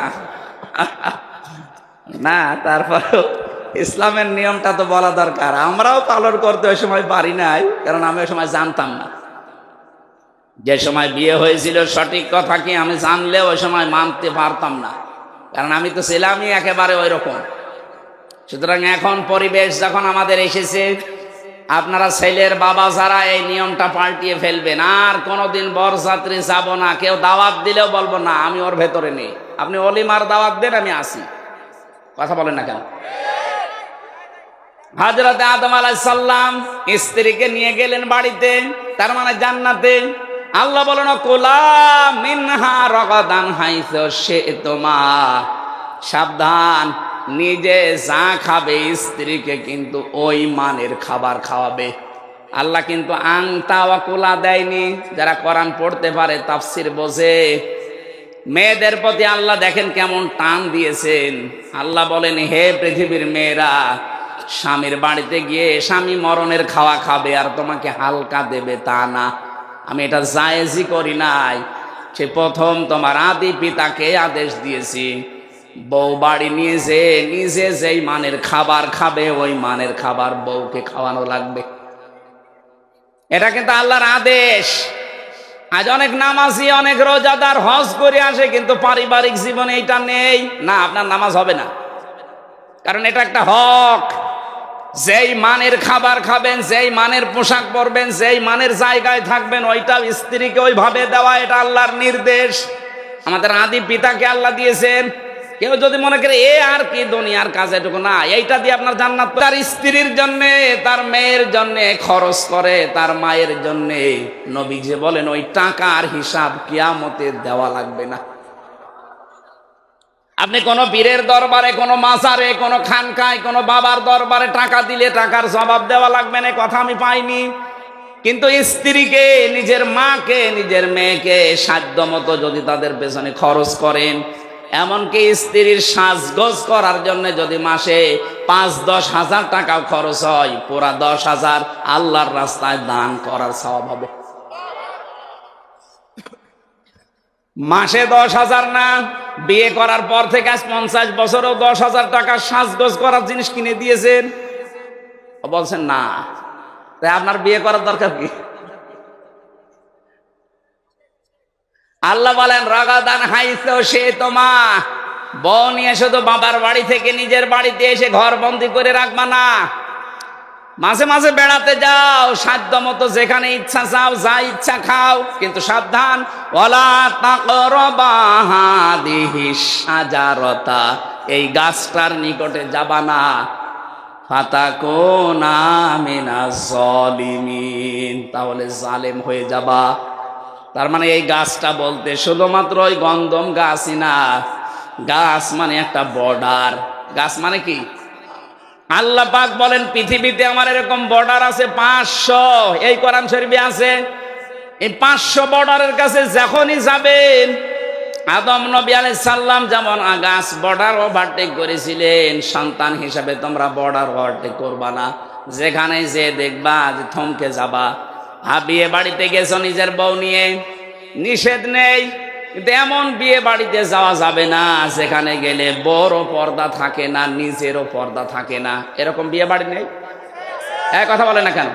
না, তারপরেও ইসলামের নিয়মটা তো বলা দরকার। আমরাও পালন করতে ওই সময় পারি নাই, কারণ আমি ওই সময় জানতাম না। যে সময় বিয়ে হয়েছিল সঠিক কথা কি আমি জানলেও ওই সময় মানতে পারতাম না, কারণ আমি তো ছিলামই একেবারে ওই রকম। সুতরাং এখন পরিবেশ যখন আমাদের এসেছে, আপনারা ছেলের বাবা যারা এই নিয়মটা পাল্টিয়ে ফেলবেন। আর কোনোদিন বরযাত্রী যাব না। কেউ দাওয়াত দিলেও বলবো না আমি ওর ভেতরে নেই। আপনি অলিমার দাওয়াত দেন, আমি আসি। কথা বলেন না কেন? হযরতে আদম আলাইহিস সালাম স্ত্রীকে নিয়ে গেলেন বাড়িতে, তার মানে জান্নাতে। আল্লাহ বলেন কুলা মিনহা রগাদান হাইসু শি'তুমা, সাবধান, নিজে যা খাবে স্ত্রীকে কিন্তু ওই মানের খাবার খাওয়াবে। আল্লাহ কিন্তু আংতা ওয়া কুলা দেয়নি। যারা কোরআন পড়তে পারে, তাফসির বোঝে, মেয়েদের প্রতি আল্লাহ দেখেন কেমন টান দিয়েছেন। আল্লাহ বলেন, হে পৃথিবীর মেয়েরা, স্বামীর বাড়িতে গিয়ে স্বামী মরণের খাওয়া খাবে আর তোমাকে হালকা দেবে তা না, আমি এটা জায়েজই করি নাই। সে প্রথম তোমার আদি পিতাকে আদেশ দিয়েছি, বউ বাড়ি নিয়ে যে নিজে যেই মানের খাবার খাবে ওই মানের খাবার বউকে খাওয়ানো লাগবে। এটা কিন্তু আল্লাহর আদেশ। আজ অনেক নামাজি, অনেক রোজাদার হজ করে আসে, কিন্তু পারিবারিক জীবনে এটা নেই। না, আপনার নামাজ হবে না, কারণ এটা একটা হক। যেই মানের খাবার খাবেন, যেই মানের পোশাক পরবেন, যেই মানের জায়গায় থাকবেন, ওইটাও স্ত্রীকে ওইভাবে দেওয়া, এটা আল্লাহর নির্দেশ। আমাদের আদি পিতাকে আল্লাহ দিয়েছেন। কেউ যদি মনে করে এ আর কি দুনিয়ার কাজ, এটুকু না, এইটা দিয়ে আপনার জান্নাত। তার স্ত্রীর জন্যে, তার মেয়ের জন্যে খরচ করে, তার মায়ের জন্যে, নবী যে বলেন ওই টাকার হিসাব কিয়ামতে দেওয়া লাগবে না। আপনি কোন পীরের দরবারে, কোন মাজারে, কোন খানকায়, কোন বাবার দরবারে টাকা দিলে টাকার জবাব দেওয়া লাগবে না, কথা আমি পাইনি। কিন্তু স্ত্রীকে, নিজের মাকে, নিজের মেয়েকে সাধ্য মতো যদি তাদের পেছনে খরচ করেন, এমনকি স্ত্রীর সাজগোজ করার জন্য যদি মাসে ৫-১০ হাজার টাকাও খরচ হয়, পুরা ১০,০০০ আল্লাহর রাস্তায় দান করার সওয়াব হবে। মাসে ১০,০০০ না, বিয়ে করার পর থেকে আজ ৫০ বছরেও ১০,০০০ টাকা সাজগোজ করার জিনিস কিনে দিয়েছেন। বলছেন না, তাই আপনার বিয়ে করার দরকার কি? আল্লাহ বলেন, রাগাদান হাইসু শি'তুমা, বউ নিয়ে শুধু বাবার বাড়ি থেকে নিজের বাড়িতে এসে ঘর বন্দি করে রাখবা না। মাঝে মাঝে বেড়াতে যাও, সাধ্য মতো যেখানে ইচ্ছা যাও, যা ইচ্ছা খাও, কিন্তু সাবধান, ওয়ালা তাকরাবা হাদিহিশ শাজারাতা, এই গাছটার নিকটে যাবা না, ফাতাকুনা মিনাজ জালিমিন, তাহলে জালেম হয়ে যাবা। তার মানে এই গাছটা বলতে শুধুমাত্র ওই গন্ধম গাছই না, গাছ মানে একটা বর্ডার। গাছ মানে কি? আল্লাহ পাক বলেন, পৃথিবীতে আমার এরকম বর্ডার আছে ৫০০, এই কোরআন শরীফে আছে। এই ৫০০ বর্ডারের কাছে যখনই যাবেন, আদম নবী আলাইহিস সালাম যেমন গাছ বর্ডার ওভারটেক করেছিলেন, সন্তান হিসাবে তোমরা বর্ডার ওভারটেক করবা না। যেখানে যে দেখবা যে থমকে যাবা। বিয়ে বাড়িতে গেছো নিজের বউ নিয়ে, নিষেধ নেই, কিন্তু এমন বিয়ে বাড়িতে যাওয়া যাবে না যেখানে গেলে বড় পর্দা থাকে না, নিজেরও পর্দা থাকে না। এরকম বিয়ে বাড়ি নেই? এক কথা বলে না কেন?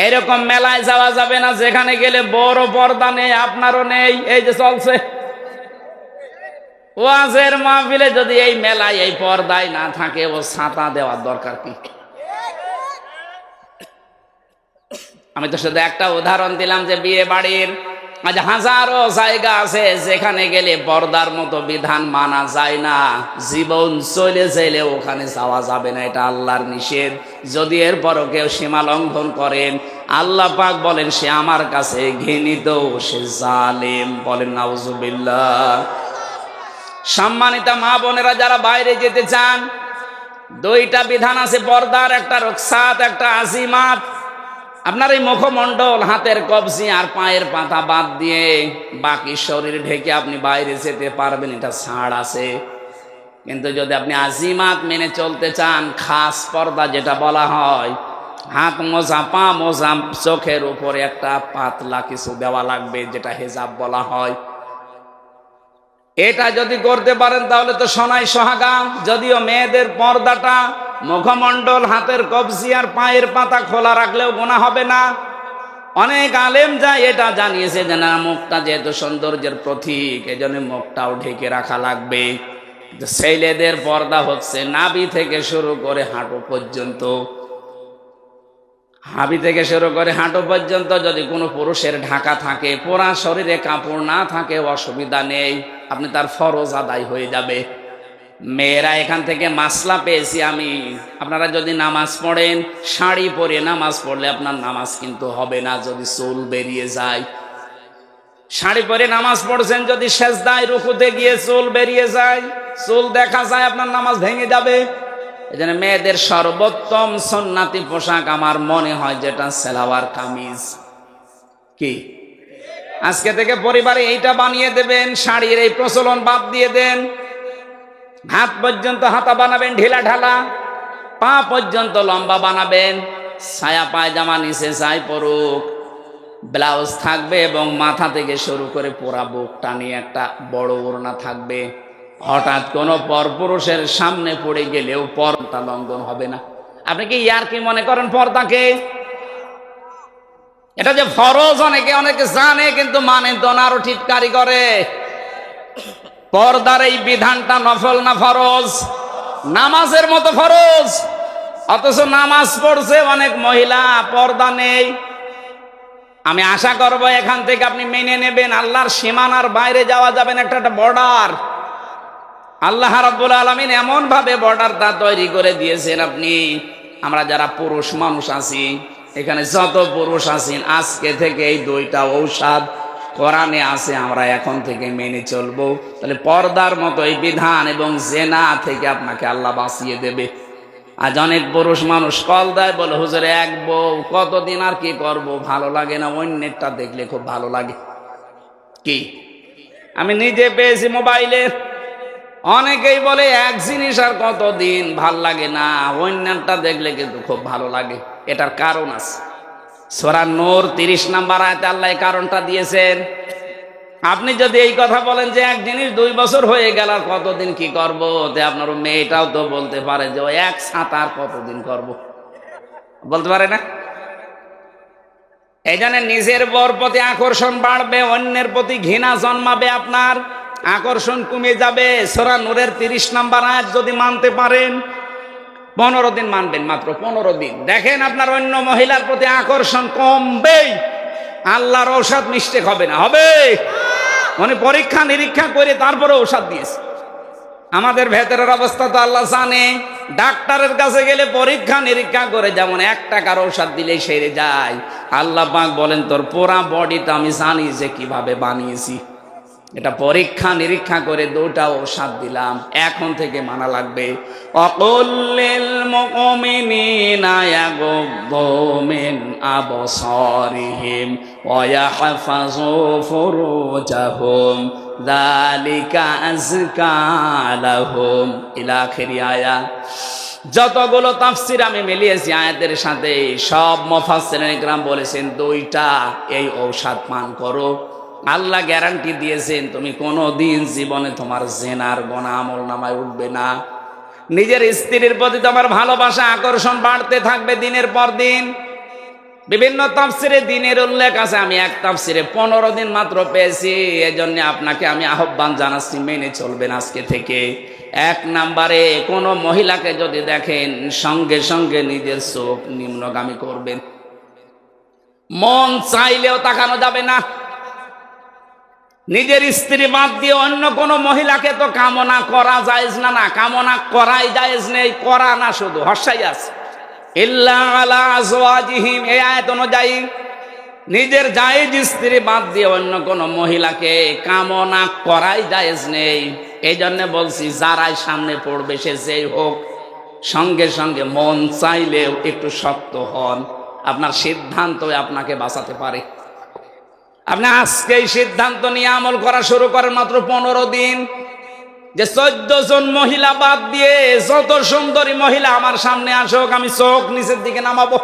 এরকম মেলায় যাওয়া যাবে না যেখানে গেলে বড় পর্দা নেই, আপনারও নেই। এই যে চলছে ওয়াজের মাহফিলে, যদি এই মেলায় এই পর্দায় না থাকে, ও ছাতা দেওয়ার দরকার কি? আমি তো শুধু একটা উদাহরণ দিলাম যে বিয়ে বাড়ির আজ হাজারো জায়গা আছে যেখানে গেলে পর্দার মতো বিধান মানা যায় না, জীবন চলে যাইলে ওখানে যাওয়া যাবে না, এটা আল্লাহর নিষেধ। যদি এরপরও কেউ সীমা লঙ্ঘন করেন, আল্লাহ পাক বলেন সে আমার কাছে ঘৃণিত, সে জালেম। বলেন নাউজুবিল্লাহ। সম্মানিত মা বোনেরা, যারা বাইরে যেতে চান, দুইটা বিধান আছে পর্দার, একটা রুখসাত, একটা আজিমাত। আপনার এই মুখমণ্ডল, হাতের কবজি আর পায়ের পাতা বাদ দিয়ে বাকি শরীর ঢেকে আপনি বাইরে যেতে পারবেন, এটা ছাড় আছে। কিন্তু যদি আপনি আজিমাত মেনে চলতে চান, খাস পর্দা যেটা বলা হয়, হাত মোজা, পা মোজা, চোখের উপরে একটা পাতলা কিছু দেওয়া লাগবে, যেটা হেজাব বলা হয়। এটা যদি করতে পারেন তাহলে তো সোনাই সোহাগা। যদিও মেয়েদের পর্দাটা মুখমণ্ডল, হাতের কবজি আর পায়ের পাতা খোলা রাখলেও গুনাহ হবে না। অনেক আলেম যায় এটা জানিয়েছে যে না, মুখটা যেহেতু সৌন্দর্যের প্রতীক, এজন্য মুখটাও ঢেকে রাখা লাগবে। ছেলেদের পর্দা হচ্ছে নাভি থেকে শুরু করে হাঁটু পর্যন্ত। হাবি থেকে শুরু করে হাঁটু পর্যন্ত যদি কোনো পুরুষের ঢাকা থাকে, পুরা শরীরে কাপড় না থাকে, অসুবিধা নেই, আপনি তার ফরজ আদায় হয়ে যাবে। মেয়েরা এখান থেকে মাসলা পেয়েছি আমি, আপনারা যদি নামাজ পড়েন, শাড়ি পরে নামাজ পড়লে আপনার নামাজ কিন্তু হবে না যদি চুল বেরিয়ে যায়। শাড়ি পরে নামাজ পড়ছেন, যদি সেজদায় রুকুতে গিয়ে চুল বেরিয়ে যায়, চুল দেখা যায়, আপনার নামাজ ভেঙে যাবে। এই জন্য মেয়েদের সর্বোত্তম সুন্নাতি পোশাক আমার মনে হয় যেটা সালোয়ার কামিজ। কি আজকে থেকে পরিবারে এইটা বানিয়ে দেবেন, শাড়ির এই প্রচলন বাদ দিয়ে দেন। হাত পর্যন্ত হাতা বানাবেন ঢিলা ঢালা, পা পর্যন্ত লম্বা বানাবেন, ছায়া পায়জামা নিচে চাই পরুক, ব্লাউজ থাকবে এবং মাথা থেকে শুরু করে পুরা বুক টানিয়ে একটা বড় ওড়না থাকবে। হঠাৎ কোনো পরপুরুষের সামনে পড়ে গেলেও পর্দা লঙ্ঘন হবে না। আপনি কি ইয়ার কি মনে করেন পর্দাকে? এটা যে ফরজ অনেকে জানে কিন্তু মানে তো না, আরো ঠিককারি করে। পর্দার এই বিধানটা নফল না ফরজ? নামাজের মতো ফরজ। অথচ নামাজ পড়ছে অনেক মহিলা, পর্দা নেই। আমি আশা করব এখান থেকে আপনি মেনে নেবেন আল্লাহর সীমানার বাইরে যাওয়া যাবে না। একটা বর্ডার আল্লাহ রাব্বুল আলামিন এমন ভাবে বর্ডারটা তৈরি করে দিয়েছেন। আপনি আমরা যারা পুরুষ মানুষ আছি, এখানে যত পুরুষ আছেন, আজকে থেকে এই দুইটা ঔষধ কোরআনে আছে, আমরা এখন থেকে মেনে চলবো। তাহলে পর্দার মতো এই বিধান এবং জেনা থেকে আপনাকে আল্লাহ বাঁচিয়ে দেবে। আজ অনেক পুরুষ মানুষ কল দেয়, বলে হুজুর এক বউ, কতদিন আর কি করব, ভালো লাগে না, অন্যেরটা দেখলে খুব ভালো লাগে। কি আমি নিজে পেয়েছি মোবাইলে, অনেকেই বলে এক জিনিস আর কতদিন ভাল লাগে না, অন্যটা দেখলে কিন্তু খুব ভালো লাগে। এটার কারণ আছে। সূরা নূর 30 নম্বর আয়াতে আল্লাহ এই কারণটা দিয়েছেন। আপনি যদি এই কথা বলেন যে এক জিনিস 2 বছর হয়ে গেল আর কতদিন কি করব, তে আপনার মেয়েটাও তো বলতে পারে যে ওই এক ছাতা আর কতদিন করব, বলতে পারে না? এই জন্য নিজের বর প্রতি আকর্ষণ বাড়বে, অন্যের প্রতি ঘৃণা জন্মাবে, আপনার আকর্ষণ কমে যাবে। সূরা নূরের 30 নম্বর আয়াত যদি মানতে পারেন, 15 দিন মানবেন, মাত্র 15 দিন, দেখেন আপনার অন্য মহিলার প্রতি আকর্ষণ কমবেই। আল্লাহর ঔষধ মিস্টেক হবে না, হবে। মানে পরীক্ষা নিরীক্ষা করে তারপরে ঔষধ দিয়েছে। আমাদের ভেতরের অবস্থা তো আল্লাহ জানে। ডাক্তারের কাছে গেলে পরীক্ষা নিরীক্ষা করে যেমন 1 টাকার ঔষধ দিলেই সেরে যায়, আল্লাহ পাক বলেন তোর পুরা বডিটা আমি জানি যে কিভাবে বানিয়েছি। এটা পরীক্ষা নিরীক্ষা করে 2টা ঔষধ দিলাম, এখন থেকে মানা লাগবে। অকুল্লিল মুমিনিনা ইয়াগুদ্দু মিন আবসারিহিম ওয়া ইয়াহফাযু ফুরুজাহুম যালিকা আযকা লাহুম ইলা আখিরি আয়াত। যতগুলো তাফসীর আমি মিলিয়েছি আয়াতের সাথে, সব মুফাসসিরিন ইকরাম বলেছেন 2টা এই ঔষধ পান করো। আল্লাহ গ্যারান্টি দিয়েছেন তুমি কোনোদিন জীবনে তোমার জেনার গোনা আমল নামায় উঠবে না। নিজের স্ত্রীর প্রতি তোমার ভালোবাসা আকর্ষণ বাড়তে থাকবে দিনের পর দিন। বিভিন্ন তাফসিরে দিনের উল্লেখ আছে, আমি এক তাফসিরে 15 দিন মাত্র পেয়েছি। এজন্য আপনাকে আমি আহ্বান জানাচ্ছি, মেনে চলবেন আজকে থেকে। 1 নম্বরে কোনো মহিলাকে যদি দেখেন, সঙ্গে সঙ্গে নিজের চোখ নিম্নগামী করবেন। মন চাইলেও তাকানো যাবে না। নিজের স্ত্রী বাদ দিয়ে অন্য কোন মহিলাকে তো কামনা করা জায়েজ না, না কামনা করাই জায়েজ নেই, করা না শুধু হর্ষাই আছে। ইল্লা আলা আজওয়াজিহিম, এই আয়াত অনুযায়ী নিজের জায়েজ স্ত্রী বাদ দিয়ে অন্য কোন মহিলাকে কামনা করাই জায়েজ নেই। এই জন্য বলছি যারাই সামনে পড়বে সে যেই হোক, সঙ্গে সঙ্গে মন চাইলেও একটু শক্ত হন। আপনার সিদ্ধান্ত আপনাকে বাঁচাতে পারে। আপনি আজকেই সিদ্ধান্ত নিয়ে আমল করা শুরু করেন, মাত্র 15 দিন, যে 14 জন মহিলা বাদ দিয়ে যত সুন্দরী মহিলা আমার সামনে আসুক, আমি চোখ নিচের দিকে নামাবো।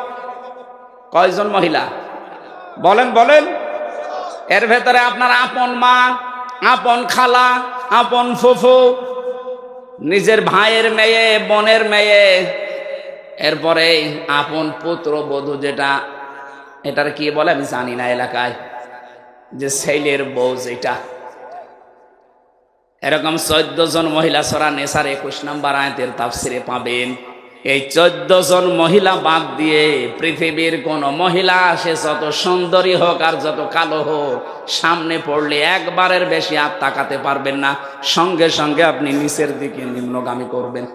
কয়জন মহিলা বলেন বলেন? এর ভেতরে আপনার আপন মা, আপন খালা, আপন ফুফু, নিজের ভাইয়ের মেয়ে, বোনের মেয়ে, এরপরে আপন পুত্র বধূ, যেটা এটার কি বলে আমি জানি না এলাকায়, যে ছেলের বউ, যেটা এরকম 14 জন মহিলা সূরা নিসার 21 নম্বর আয়াতের তাফসিরে পাবেন। এই 14 জন মহিলা বাদ দিয়ে পৃথিবীর কোন মহিলা, সে যত সুন্দরী হোক আর যত কালো হোক, সামনে পড়লে একবারের বেশি আর তাকাতে পারবেন না, সঙ্গে সঙ্গে আপনি নিচের দিকে নিম্নগামী করবেন।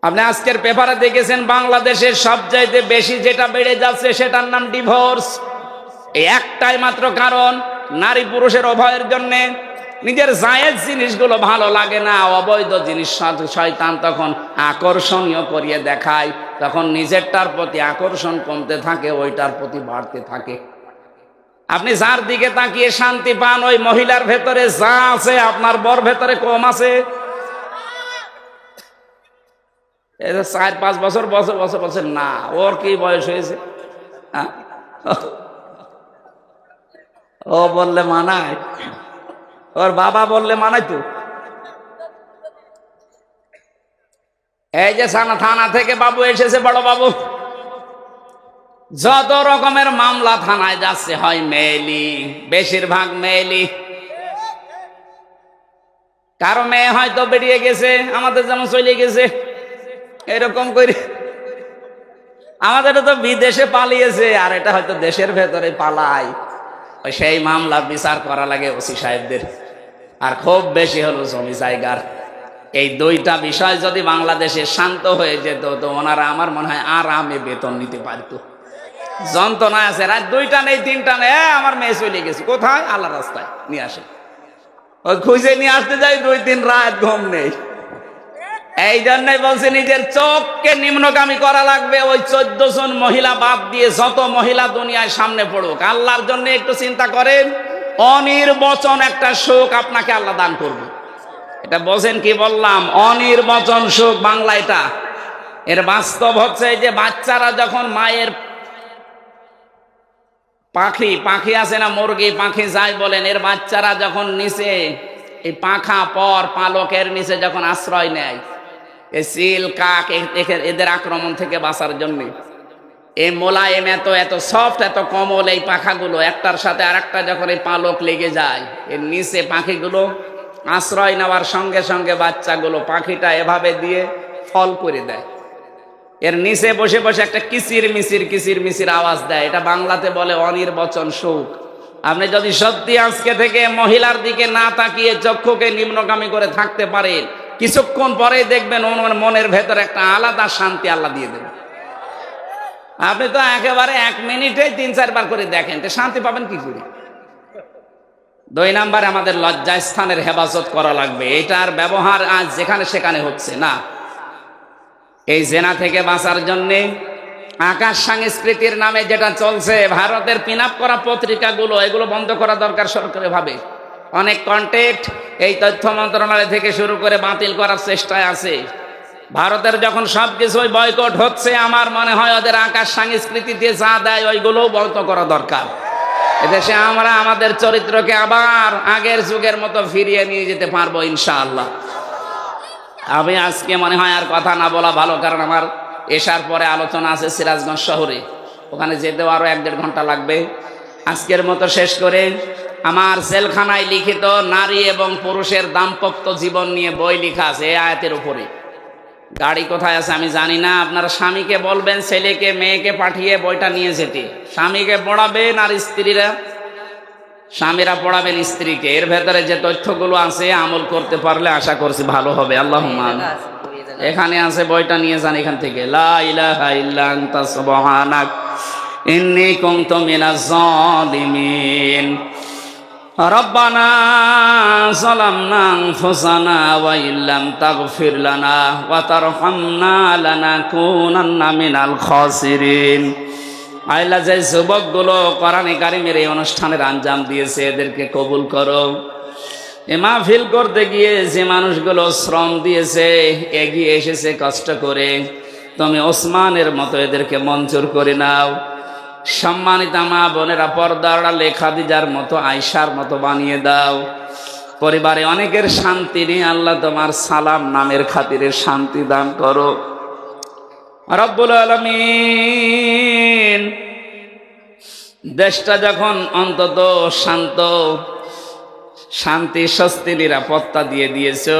আপনি আজকের পেপারে দেখেছেন বাংলাদেশের সবচাইতে বেশি যেটা বেড়ে যাচ্ছে সেটার নাম ডিভোর্স। এই একটাই মাত্র কারণ, নারী পুরুষের উভয়ের জন্য। নিজের জায়েজ জিনিসগুলো ভালো লাগে না, অবৈধ জিনিস শয়তান তখন আকর্ষণীয় করিয়ে দেখায়, তখন নিজেরটার প্রতি আকর্ষণ কমতে থাকে, ওইটার প্রতি বাড়তে থাকে। আপনি যার দিকে তাকিয়ে শান্তি পান, ওই মহিলার ভেতরে যা আছে আপনার বর ভেতরে কম আছে। এই যে 4-5 বছর বছর না, ওর কি বয়স হয়েছে? ও বললে মানায়, ওর বাবা বললে মানায় তো। এই যে থানা থেকে বাবু এসেছে, বড় বাবু, যত রকমের মামলা থানায় যাচ্ছে হয় মেয়েলি, বেশিরভাগ মেয়েলি। কারো মেয়ে হয়তো বেরিয়ে গেছে, আমাদের যেমন চলে গেছে, এরকম করে। আমাদের তো বিদেশে পালিয়েছে, আর এটা হয়তো দেশের ভেতরে পালায়। সেই মামলা বিচার করা লাগে ওসি সাহেবদের, আর খুব বেশি হলো জমি জায়গার। এই দুইটা বিষয় যদি বাংলাদেশে শান্ত হয়ে যেত, তো ওনারা আমার মনে হয় আরামে বেতন নিতে পারত। যন্ত্রণা আছে, রাত 2টা নেই 3টা নেই, আমার মেয়ে চলে গেছে কোথায়, আল্লাহ রাস্তায় নিয়ে আসে। ওই খুঁজে নিয়ে আসতে যাই 2-3 রাত ঘুম নেই। এই জন্যই বলছে নিজের চোখকে নিম্নগামী করা লাগবে। ওই 14 জন মহিলা বাদ দিয়ে যত মহিলা দুনিয়ায় সামনে পড়ুক, আল্লাহর জন্য একটু চিন্তা করেন, অনির্বচন একটা সুখ আপনাকে আল্লাহ দান করবে। এটা বোঝেন কি বললাম? অনির্বচন সুখ বাংলা এটা। এর বাস্তব হচ্ছে যে বাচ্চারা যখন মায়ের পাখি আছে না, মুরগি পাখি যাই বলেন, এর বাচ্চারা যখন নিচে এই পাখা পর পালকের নিচে যখন আশ্রয় নেয়, এই চিল কাক এদের আক্রমণ থেকে বাঁচার জন্য, এই মোলায়েম এত সফট এত কোমল এই পাখাগুলো, একটার সাথে আরেকটা যখন এই পালক লেগে যায়, এর নিচে পাখিগুলো আশ্রয় নেওয়ার সঙ্গে সঙ্গে বাচ্চাগুলো পাখিটা এভাবে দিয়ে ফল করে দেয়। এর নিচে বসে বসে একটা কিচির মিচির আওয়াজ দেয়। এটা বাংলাতে বলে অনির্বচন সুখ। আপনি যদি সত্যি আজকে থেকে মহিলার দিকে না তাকিয়ে চক্ষুকে নিম্নগামী করে থাকতে পারেন, কিছুক্ষণ পরে দেখবেন মনের ভেতর একটা আলাদা শান্তি আল্লাহ দিয়ে দেবেন। আপনি তো একেবারে 1 মিনিটে 3-4 বার করে দেখেন, তো শান্তি পাবেন কি করে? 2 নম্বরে আমাদের লজ্জাস্থানের হেফাজত করা লাগবে। এটার ব্যবহার আজ যেখানে সেখানে হচ্ছে না। এই জেনা থেকে বাঁচার জন্যে আকাশ সংস্কৃতির নামে যেটা চলছে, ভারতের পিন আপ করা পত্রিকাগুলো, এগুলো বন্ধ করা দরকার সরকারি ভাবে। অনেক কন্টেন্ট এই তথ্য মন্ত্রণালয় থেকে শুরু করে বাতিল করার চেষ্টায় আছে। ভারতের যখন সবকিছুই বয়কট হচ্ছে, আমার মনে হয় ওদের আকাশ সংস্কৃতিতে যা দেয় ওইগুলোও বন্ধ করা দরকার। এদেশে আমরা আমাদের চরিত্রকে আবার আগের যুগের মতো ফিরিয়ে নিয়ে যেতে পারবো ইনশাআল্লাহ। আমি আজকে মনে হয় আর কথা না বলা ভালো, কারণ আমার এশার পরে আলোচনা আছে সিরাজগঞ্জ শহরে, ওখানে যেতেও আরো 1-1.5 ঘন্টা লাগবে। আজকের মতো শেষ করে, আমার জেলখানায় লিখিত নারী এবং পুরুষের দাম্পত্য জীবন নিয়ে বই লেখা আছে এই আয়াতের উপরে। গাড়ি কোথায় আছে আমি জানি না, আপনারা স্বামীকে বলবেন ছেলেকে মেয়েকে পাঠিয়ে বইটা নিয়ে যেতে। স্বামীকে পড়াবেন আর স্বামীরা পড়াবেন স্ত্রীকে। এর ভেতরে যে তথ্যগুলো আছে আমল করতে পারলে আশা করছি ভালো হবে। আল্লাহুম্মা এখানে আছে, বইটা নিয়ে যান এখান থেকে। লা ইলাহা ইল্লা আনতা সুবহানাক ইন্নী কুনতু মিনাজ জালিমিন। রব্বানা যালামনা আনফুসানা ওয়া ইল্লাম তাগফির লানা ওয়া তারহামনা লানাকুনান্না মিনাল খাসিরিন। আল্লাহ, যে যুবকগুলো কোরআনে কারিমের এই অনুষ্ঠানের আঞ্জাম দিয়েছে, এদেরকে কবুল করো। এ মাহফিল করতে গিয়ে যে মানুষগুলো শ্রম দিয়েছে, এগিয়ে এসেছে কষ্ট করে, তুমি ওসমানের মতো এদেরকে মঞ্জুর করে নাও। সম্মানিত মা বোনেরা, পর্দার আড়ালে খাদিজার মতো, আয়েশার মতো বানিয়ে দাও। পরিবারে অনেকের শান্তি নেই, আল্লাহ তোমার সালাম নামের খাতিরে শান্তি দান করো রব্বুল আলামিন। দেশটা যখন অন্তত শান্তি স্বস্তি নিরাপত্তা দিয়ে দিয়েছো,